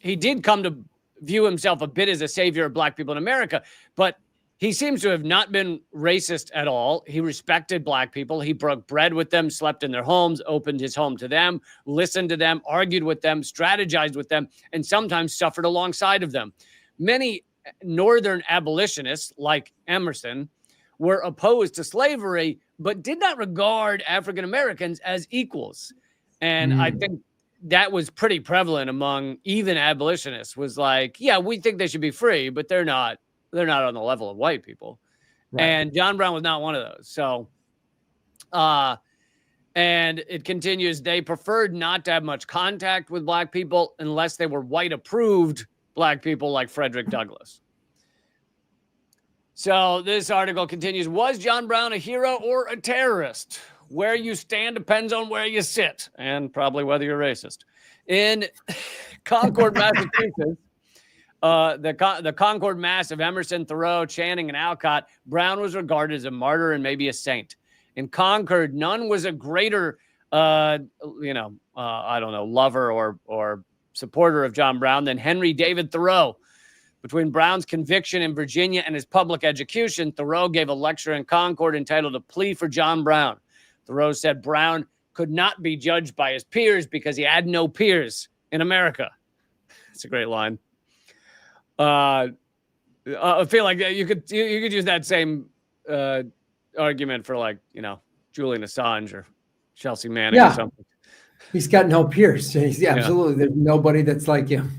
He did come to view himself a bit as a savior of Black people in America, but he seems to have not been racist at all. He respected Black people. He broke bread with them, slept in their homes, opened his home to them, listened to them, argued with them, strategized with them, and sometimes suffered alongside of them. Many Northern abolitionists, like Emerson, were opposed to slavery, but did not regard African Americans as equals. And I think that was pretty prevalent among even abolitionists, was like, yeah, we think they should be free, but they're not on the level of white people. Right. And John Brown was not one of those. So, and it continues, they preferred not to have much contact with Black people unless they were white approved Black people like Frederick Douglass. So this article continues, was John Brown a hero or a terrorist? Where you stand depends on where you sit, and probably whether you're racist. In Concord, Massachusetts, the Concord Mass of Emerson, Thoreau, Channing, and Alcott, Brown was regarded as a martyr and maybe a saint. In Concord, none was a greater, I don't know, lover or supporter of John Brown than Henry David Thoreau. Between Brown's conviction in Virginia and his public education, Thoreau gave a lecture in Concord entitled A Plea for John Brown. Thoreau said Brown could not be judged by his peers because he had no peers in America. That's a great line. I feel like you could use that same argument for, like, Julian Assange or Chelsea Manning or something. He's got no peers. Absolutely. There's nobody that's like him.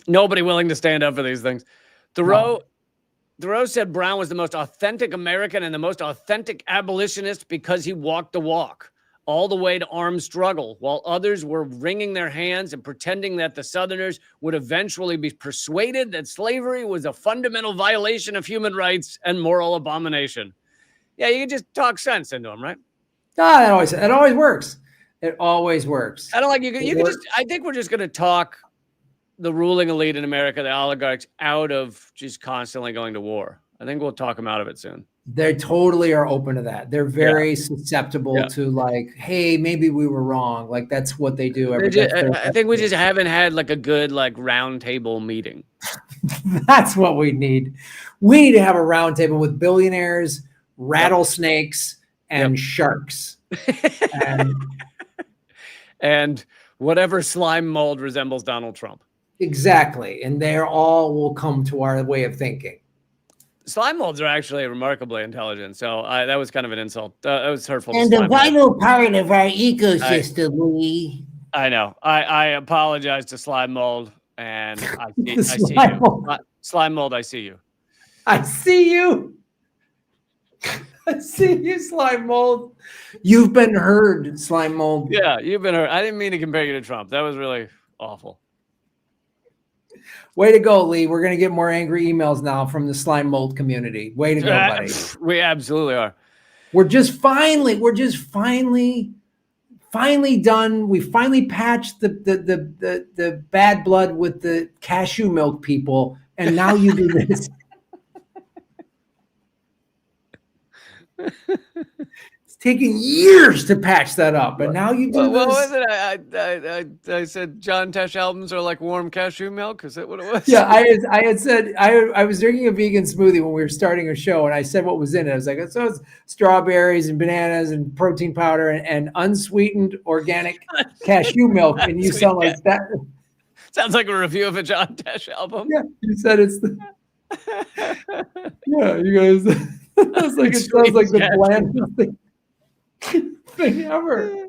Nobody willing to stand up for these things. Thoreau said Brown was the most authentic American and the most authentic abolitionist because he walked the walk all the way to armed struggle, while others were wringing their hands and pretending that the Southerners would eventually be persuaded that slavery was a fundamental violation of human rights and moral abomination. Yeah, you can just talk sense into them, right? It always works. It always works. I don't like you can just. I think we're just going to talk the ruling elite in America, the oligarchs, out of just constantly going to war. I think we'll talk them out of it soon. They totally are open to that. They're very susceptible to, like, hey, maybe we were wrong. Like, that's what they do. I think we just haven't had like a good round table meeting. That's what we need. We need to have a round table with billionaires, rattlesnakes, and sharks. And whatever slime mold resembles Donald Trump. Exactly. And they all will come to our way of thinking. Slime molds are actually remarkably intelligent. So that was kind of an insult. That was hurtful. And a vital part of our ecosystem, Lee. I know. I apologize to slime mold. And I see you. Slime mold, I see you. I see you. I see you, slime mold. You've been heard, slime mold. Yeah, you've been heard. I didn't mean to compare you to Trump. That was really awful. Way to go, Lee. We're going to get more angry emails now from the slime mold community. Way to go, buddy. We absolutely are. We're just finally done. We finally patched the bad blood with the cashew milk people. And now you do this. It's taking years to patch that up, but now you do this. What was it? I said John Tesh albums are like warm cashew milk. Is that what it was? Yeah, I had said I was drinking a vegan smoothie when we were starting a show, and I said what was in it. I was like, so it's strawberries and bananas and protein powder and unsweetened organic cashew milk. And you sound like that. Sounds like a review of a John Tesh album. Yeah, you said it's the. Yeah, you guys. It's like it sounds like the blandest thing ever.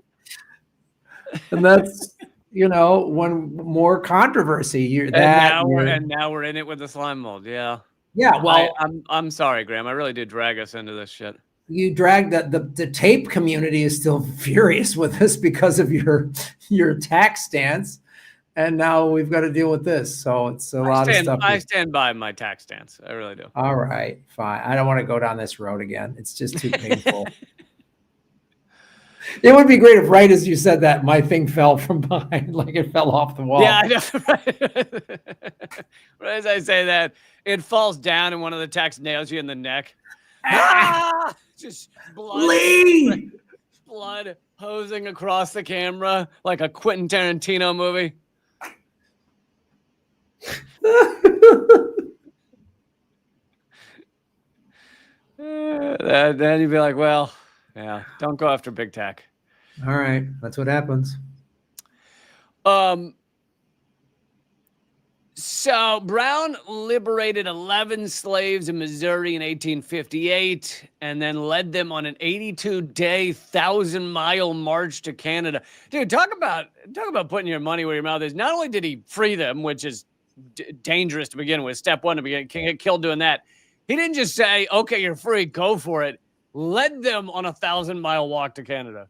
And that's one more controversy. Now we're in it with the slime mold. Yeah. Yeah. Well, I'm sorry, Graham. I really did drag us into this shit. You dragged the tape community is still furious with us because of your tax stance. And now we've got to deal with this. So it's a lot of stuff. I stand by my tax stance. I really do. All right, fine. I don't want to go down this road again. It's just too painful. It would be great if right as you said that, my thing fell from behind, like it fell off the wall. Yeah, I know. Right as I say that, it falls down and one of the techs nails you in the neck. Ah! Just blood hosing across the camera like a Quentin Tarantino movie. Then you'd be like, well, yeah, don't go after big tech. All right, that's what happens. So Brown liberated 11 slaves in Missouri in 1858 and then led them on an 82-day, 1,000-mile march to Canada. Dude, talk about putting your money where your mouth is. Not only did he free them, which is dangerous to begin with, step one to begin, can't get killed doing that. He didn't just say, okay, you're free, go for it. Led them on a 1,000-mile walk to Canada.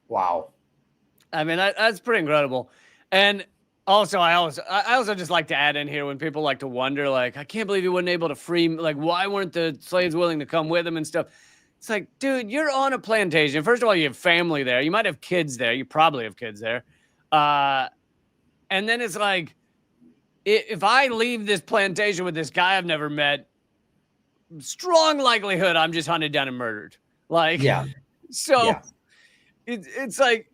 Wow. I mean, that's pretty incredible. And also, I also just like to add in here when people like to wonder, like, I can't believe he wasn't able to free, like, why weren't the slaves willing to come with him and stuff? It's like, dude, you're on a plantation. First of all, you have family there. You might have kids there. You probably have kids there. And then it's like, if I leave this plantation with this guy I've never met, strong likelihood I'm just hunted down and murdered. Like, yeah. So. Yeah. It's like,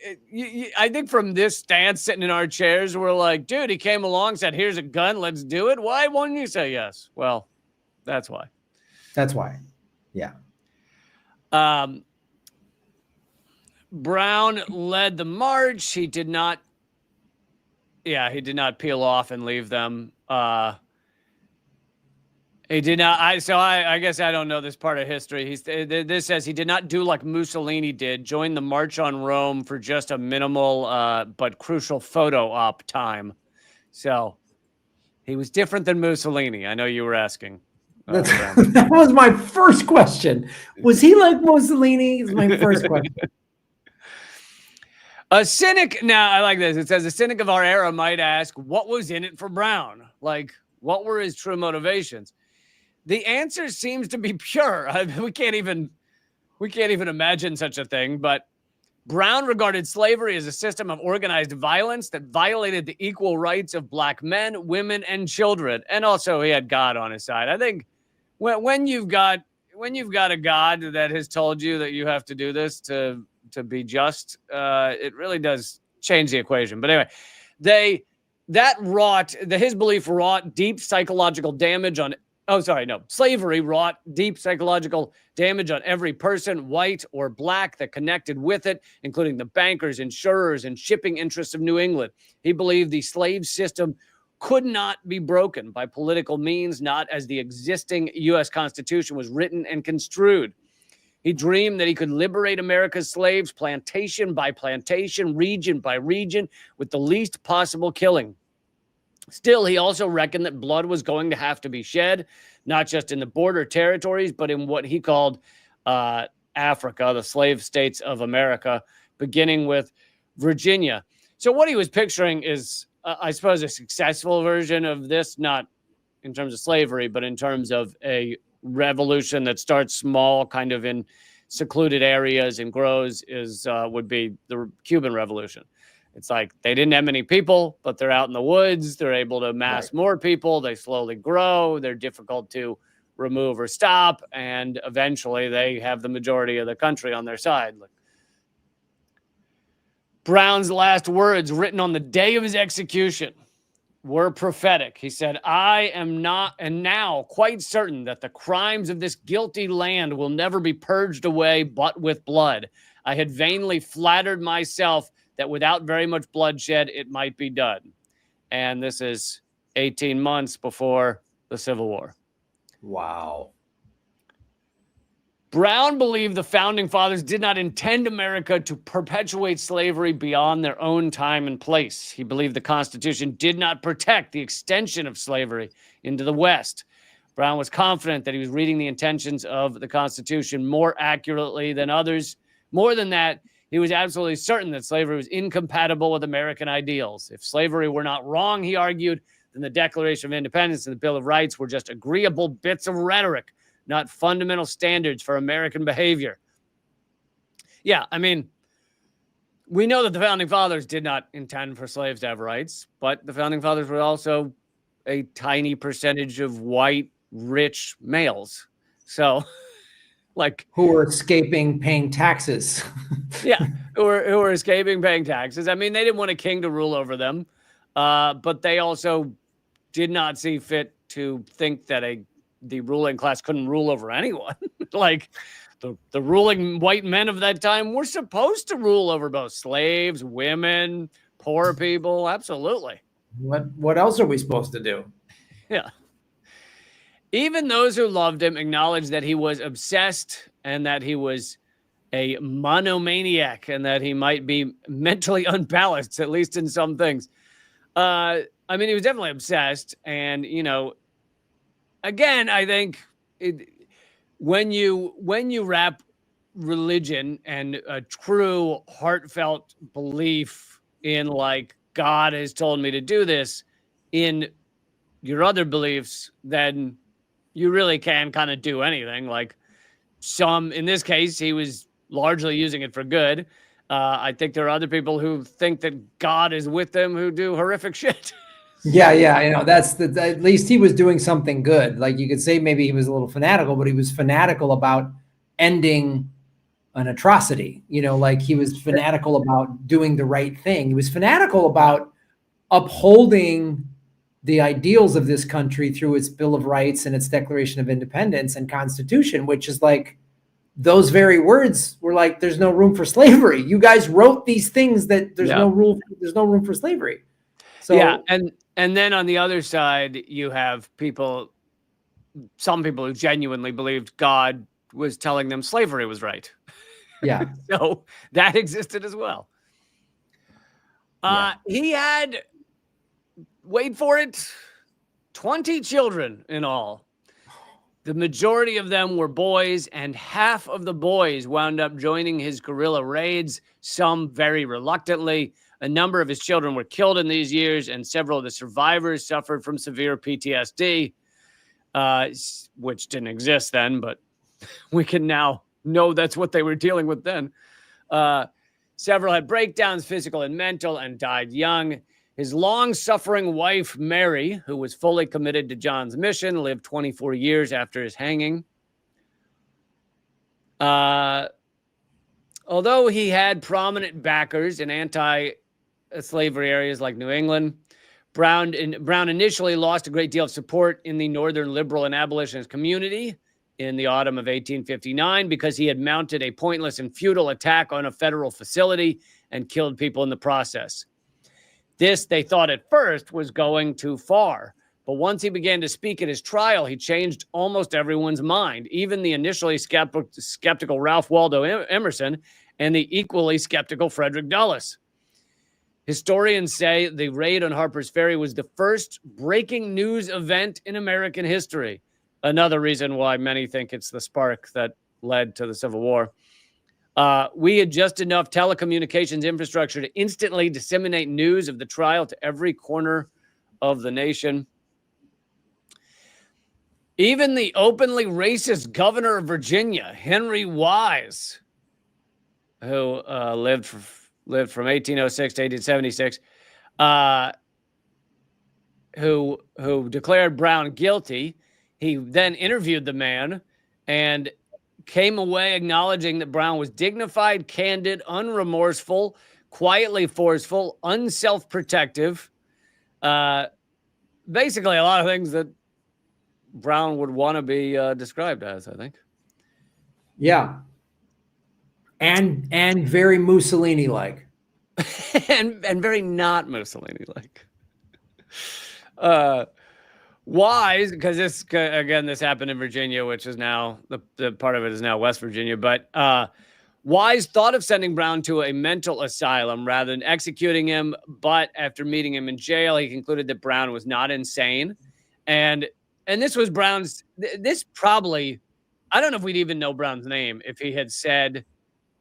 I think from this stance, sitting in our chairs, we're like, dude, he came along, said, here's a gun, let's do it. Why wouldn't you say yes? Well, that's why. That's why. Yeah. Brown led the march. He did not peel off and leave them. He did not. I guess I don't know this part of history. This says he did not do like Mussolini did, join the March on Rome for just a minimal but crucial photo op time. So he was different than Mussolini. I know you were asking. That was my first question. Was he like Mussolini? Is my first question. A cynic. Now I like this. It says a cynic of our era might ask, what was in it for Brown? Like, what were his true motivations? The answer seems to be pure. We can't even imagine such a thing. But Brown regarded slavery as a system of organized violence that violated the equal rights of black men, women, and children. And also, he had God on his side. I think when you've got a God that has told you that you have to do this to be just, it really does change the equation. But anyway, his belief wrought deep psychological damage on. Slavery wrought deep psychological damage on every person, white or black, that connected with it, including the bankers, insurers, and shipping interests of New England. He believed the slave system could not be broken by political means, not as the existing U.S. Constitution was written and construed. He dreamed that he could liberate America's slaves plantation by plantation, region by region, with the least possible killing. Still, he also reckoned that blood was going to have to be shed, not just in the border territories, but in what he called Africa, the slave states of America, beginning with Virginia. So what he was picturing is, I suppose, a successful version of this, not in terms of slavery, but in terms of a revolution that starts small, kind of in secluded areas and grows, would be the Cuban Revolution. It's like they didn't have many people, but they're out in the woods. They're able to amass more people. They slowly grow. They're difficult to remove or stop. And eventually they have the majority of the country on their side. Brown's last words, written on the day of his execution, were prophetic. He said, I am not and now quite certain that the crimes of this guilty land will never be purged away but with blood. I had vainly flattered myself that without very much bloodshed, it might be done. And this is 18 months before the Civil War. Wow. Brown believed the founding fathers did not intend America to perpetuate slavery beyond their own time and place. He believed the Constitution did not protect the extension of slavery into the West. Brown was confident that he was reading the intentions of the Constitution more accurately than others. More than that, he was absolutely certain that slavery was incompatible with American ideals. If slavery were not wrong, he argued, then the Declaration of Independence and the Bill of Rights were just agreeable bits of rhetoric, not fundamental standards for American behavior. Yeah, I mean, we know that the Founding Fathers did not intend for slaves to have rights, but the Founding Fathers were also a tiny percentage of white, rich males. So, like... who were escaping paying taxes. Yeah, who were escaping paying taxes. I mean, they didn't want a king to rule over them, but they also did not see fit to think that the ruling class couldn't rule over anyone. Like the ruling white men of that time were supposed to rule over both slaves, women, poor people. Absolutely. What else are we supposed to do? Yeah. Even those who loved him acknowledged that he was obsessed and that he was a monomaniac and that he might be mentally unbalanced, at least in some things. I mean, he was definitely obsessed. And, you know, again, I think when you wrap religion and a true heartfelt belief in, like, God has told me to do this in your other beliefs, then you really can kind of do anything. Like in this case, he was largely using it for good. I think there are other people who think that God is with them who do horrific shit. Yeah, you know, at least he was doing something good. Like you could say maybe he was a little fanatical, but he was fanatical about ending an atrocity. You know, like he was fanatical about doing the right thing. He was fanatical about upholding the ideals of this country through its Bill of Rights and its Declaration of Independence and Constitution, which is like, those very words were like, there's no room for slavery. You guys wrote these things that there's no room for slavery. So yeah, and then on the other side, you have some people who genuinely believed God was telling them slavery was right. Yeah. So that existed as well. He had, wait for it, 20 children in all. The majority of them were boys, and half of the boys wound up joining his guerrilla raids, some very reluctantly. A number of his children were killed in these years, and several of the survivors suffered from severe PTSD, which didn't exist then, but we can now know that's what they were dealing with then. Several had breakdowns, physical and mental, and died young. His long-suffering wife, Mary, who was fully committed to John's mission, lived 24 years after his hanging. Although he had prominent backers in anti-slavery areas like New England, Brown initially lost a great deal of support in the Northern liberal and abolitionist community in the autumn of 1859 because he had mounted a pointless and futile attack on a federal facility and killed people in the process. This, they thought at first, was going too far. But once he began to speak at his trial, he changed almost everyone's mind, even the initially skeptical Ralph Waldo Emerson and the equally skeptical Frederick Dulles. Historians say the raid on Harper's Ferry was the first breaking news event in American history. Another reason why many think it's the spark that led to the Civil War. We had just enough telecommunications infrastructure to instantly disseminate news of the trial to every corner of the nation. Even the openly racist governor of Virginia, Henry Wise, who lived from 1806 to 1876, who declared Brown guilty. He then interviewed the man and came away acknowledging that Brown was dignified, candid, unremorseful, quietly forceful, unself-protective. Basically, a lot of things that Brown would want to be described as, I think. Yeah. And very Mussolini-like. and very not Mussolini-like. Wise, because this happened in Virginia, which is now the part of it is now West Virginia. But Wise thought of sending Brown to a mental asylum rather than executing him. But after meeting him in jail, he concluded that Brown was not insane. And this was Brown's. This probably, I don't know if we'd even know Brown's name if he had said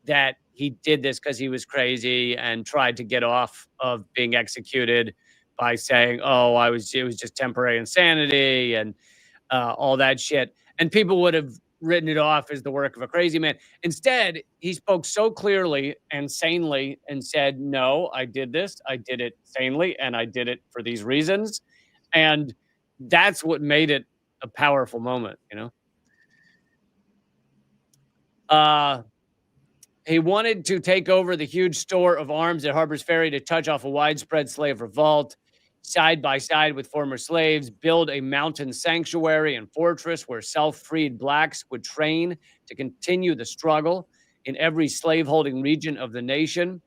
that he did this because he was crazy and tried to get off of being executed by saying, "Oh, it was just temporary insanity," and all that shit. And people would have written it off as the work of a crazy man. Instead, he spoke so clearly and sanely and said, "No, I did this. I did it sanely, and I did it for these reasons." And that's what made it a powerful moment, He wanted to take over the huge store of arms at Harper's Ferry to touch off a widespread slave revolt, side by side with former slaves, build a mountain sanctuary and fortress where self-freed blacks would train to continue the struggle in every slaveholding region of the nation,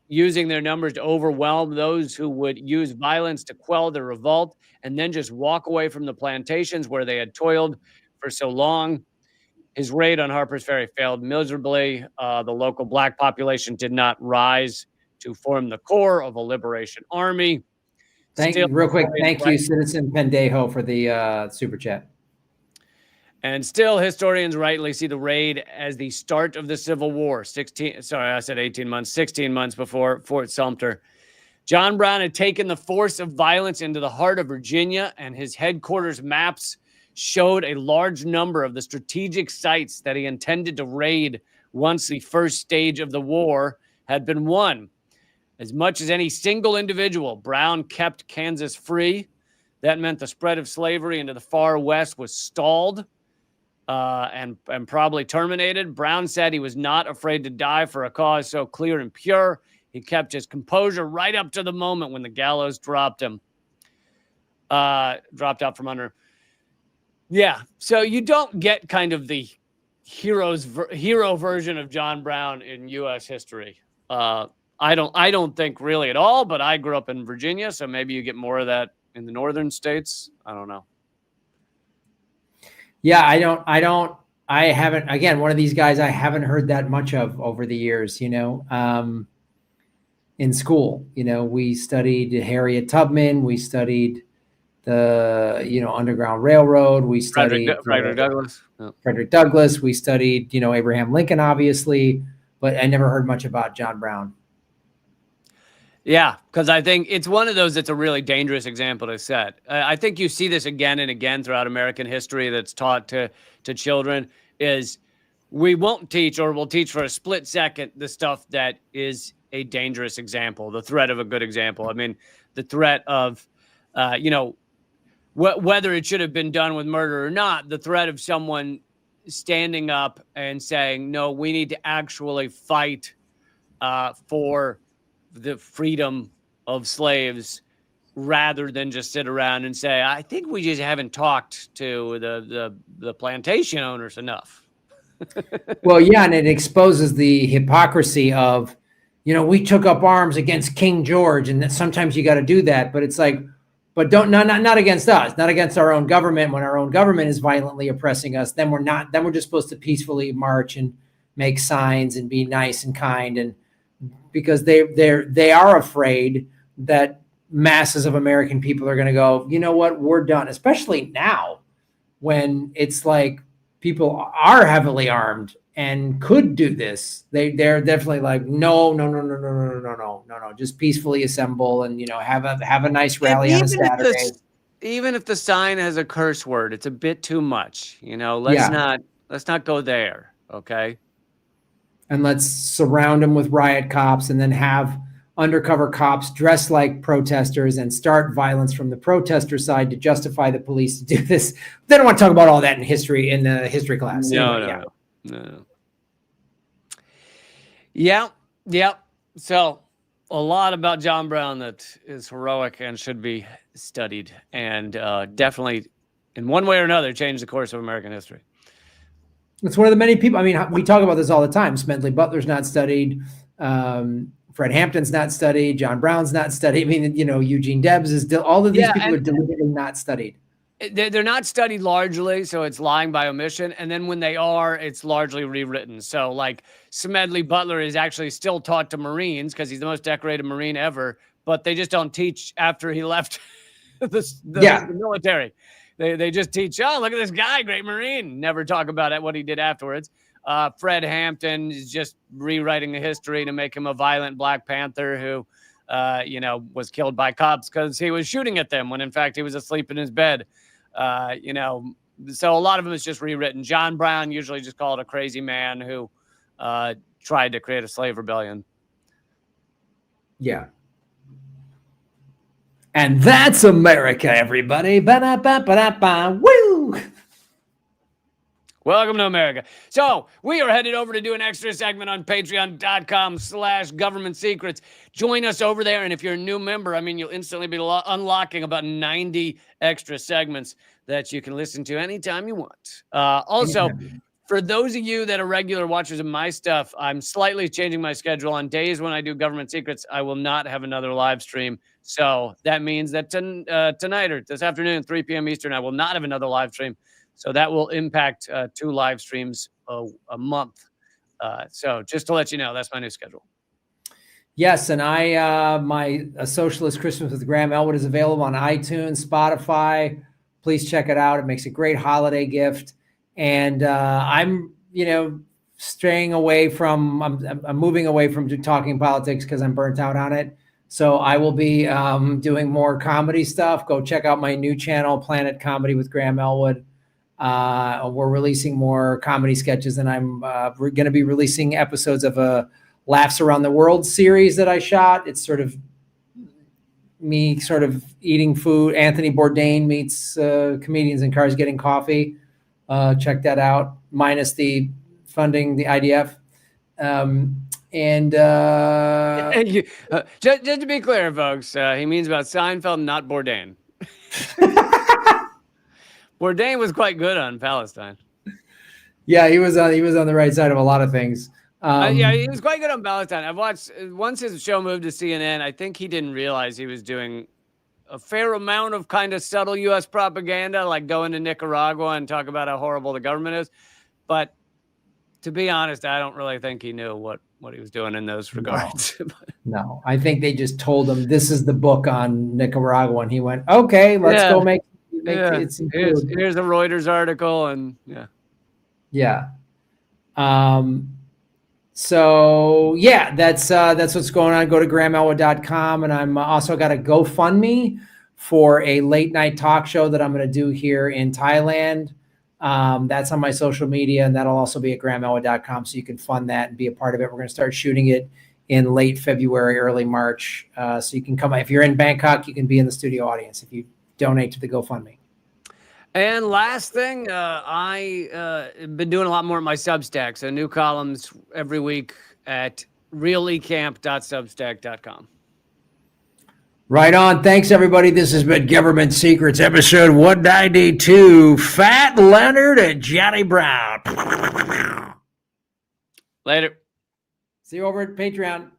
using their numbers to overwhelm those who would use violence to quell the revolt and then just walk away from the plantations where they had toiled for so long. His raid on Harper's Ferry failed miserably. The local black population did not rise to form the core of a liberation army. Thank you, Citizen Pendejo, for the super chat. And still, historians rightly see the raid as the start of the Civil War. 18 months, 16 months before Fort Sumter. John Brown had taken the force of violence into the heart of Virginia, and his headquarters maps showed a large number of the strategic sites that he intended to raid once the first stage of the war had been won. As much as any single individual, Brown kept Kansas free. That meant the spread of slavery into the far west was stalled and probably terminated. Brown said he was not afraid to die for a cause so clear and pure. He kept his composure right up to the moment when the gallows dropped out from under him. Yeah, so you don't get kind of the hero version of John Brown in U.S. history. I don't think really at all, but I grew up in Virginia, so maybe you get more of that in the northern states. I don't know. Yeah, I haven't, again, one of these guys I haven't heard that much of over the years, in school. We studied Harriet Tubman, we studied the Underground Railroad, we studied Frederick Douglass. Oh. Frederick Douglass, we studied Abraham Lincoln, obviously, but I never heard much about John Brown. Yeah, because I think it's one of those that's a really dangerous example to set. I think you see this again and again throughout American history that's taught to children is we won't teach, or we'll teach for a split second, the stuff that is a dangerous example, the threat of a good example. I mean, the threat of, whether it should have been done with murder or not, the threat of someone standing up and saying, no, we need to actually fight for the freedom of slaves rather than just sit around and say, I think we just haven't talked to the plantation owners enough. Well, yeah, and it exposes the hypocrisy of, we took up arms against King George, and that sometimes you got to do that, but it's like, but not against us, not against our own government. When our own government is violently oppressing us, then we're just supposed to peacefully march and make signs and be nice and kind, and because they are afraid that masses of American people are going to go, you know what, we're done. Especially now, when it's like people are heavily armed and could do this. They're definitely like, no, just peacefully assemble and have a nice rally on a Saturday. Even if the sign has a curse word, it's a bit too much. Let's not go there. Okay. And let's surround them with riot cops and then have undercover cops dress like protesters and start violence from the protester side to justify the police to do this. They don't want to talk about all that in the history class. No. Yeah. So a lot about John Brown that is heroic and should be studied, and definitely in one way or another changed the course of American history. It's one of the many people. I mean, we talk about this all the time. Smedley Butler's not studied. Fred Hampton's not studied. John Brown's not studied. I mean, Eugene Debs is all of these people are deliberately not studied. They're not studied largely, so it's lying by omission. And then when they are, it's largely rewritten. So like Smedley Butler is actually still taught to Marines because he's the most decorated Marine ever, but they just don't teach after he left the military. They just teach, oh, look at this guy, great Marine. Never talk about what he did afterwards. Fred Hampton is just rewriting the history to make him a violent Black Panther who, was killed by cops because he was shooting at them when in fact he was asleep in his bed. So a lot of them is just rewritten. John Brown usually just called a crazy man who tried to create a slave rebellion. Yeah. And that's America, everybody. Ba-da-ba-ba-da-ba. Woo! Welcome to America. So we are headed over to do an extra segment on patreon.com/government secrets. Join us over there. And if you're a new member, you'll instantly be unlocking about 90 extra segments that you can listen to anytime you want. Also, for those of you that are regular watchers of my stuff, I'm slightly changing my schedule. On days when I do government secrets, I will not have another live stream. So that means that tonight or this afternoon, 3 p.m. Eastern, I will not have another live stream. So that will impact 2 live streams a month. So just to let you know, that's my new schedule. Yes, and my A Socialist Christmas with Graham Elwood is available on iTunes, Spotify. Please check it out. It makes a great holiday gift. And I'm straying away from. I'm moving away from talking politics because I'm burnt out on it. So I will be doing more comedy stuff. Go check out my new channel, Planet Comedy with Graham Elwood. We're releasing more comedy sketches, and I'm going to be releasing episodes of a Laughs Around the World series that I shot. It's sort of me eating food. Anthony Bourdain meets comedians in cars getting coffee. Check that out, minus the funding, the IDF. Just to be clear, folks, he means about Seinfeld, not Bourdain. Bourdain was quite good on Palestine. Yeah, he was on the right side of a lot of things. He was quite good on Palestine. I've watched once his show moved to CNN. I think he didn't realize he was doing a fair amount of kind of subtle U.S. propaganda, like going to Nicaragua and talk about how horrible the government is. But to be honest, I don't really think he knew what he was doing in those regards. No, I think they just told him this is the book on Nicaragua, and he went, "Okay, let's go make here's a Reuters article," and yeah. So yeah, that's what's going on. Go to grahamelwood.com, and I'm also got a GoFundMe for a late night talk show that I'm going to do here in Thailand. That's on my social media, and that'll also be at grahamelwood.com, so you can fund that and be a part of it. We're going to start shooting it in late February, early March. So you can come. If you're in Bangkok, you can be in the studio audience if you donate to the GoFundMe. And last thing, I been doing a lot more at my Substack. So new columns every week at reallycamp.substack.com. Right on. Thanks, everybody. This has been Government Secrets, episode 192. Fat Leonard and Johnny Brown. Later. See you over at Patreon.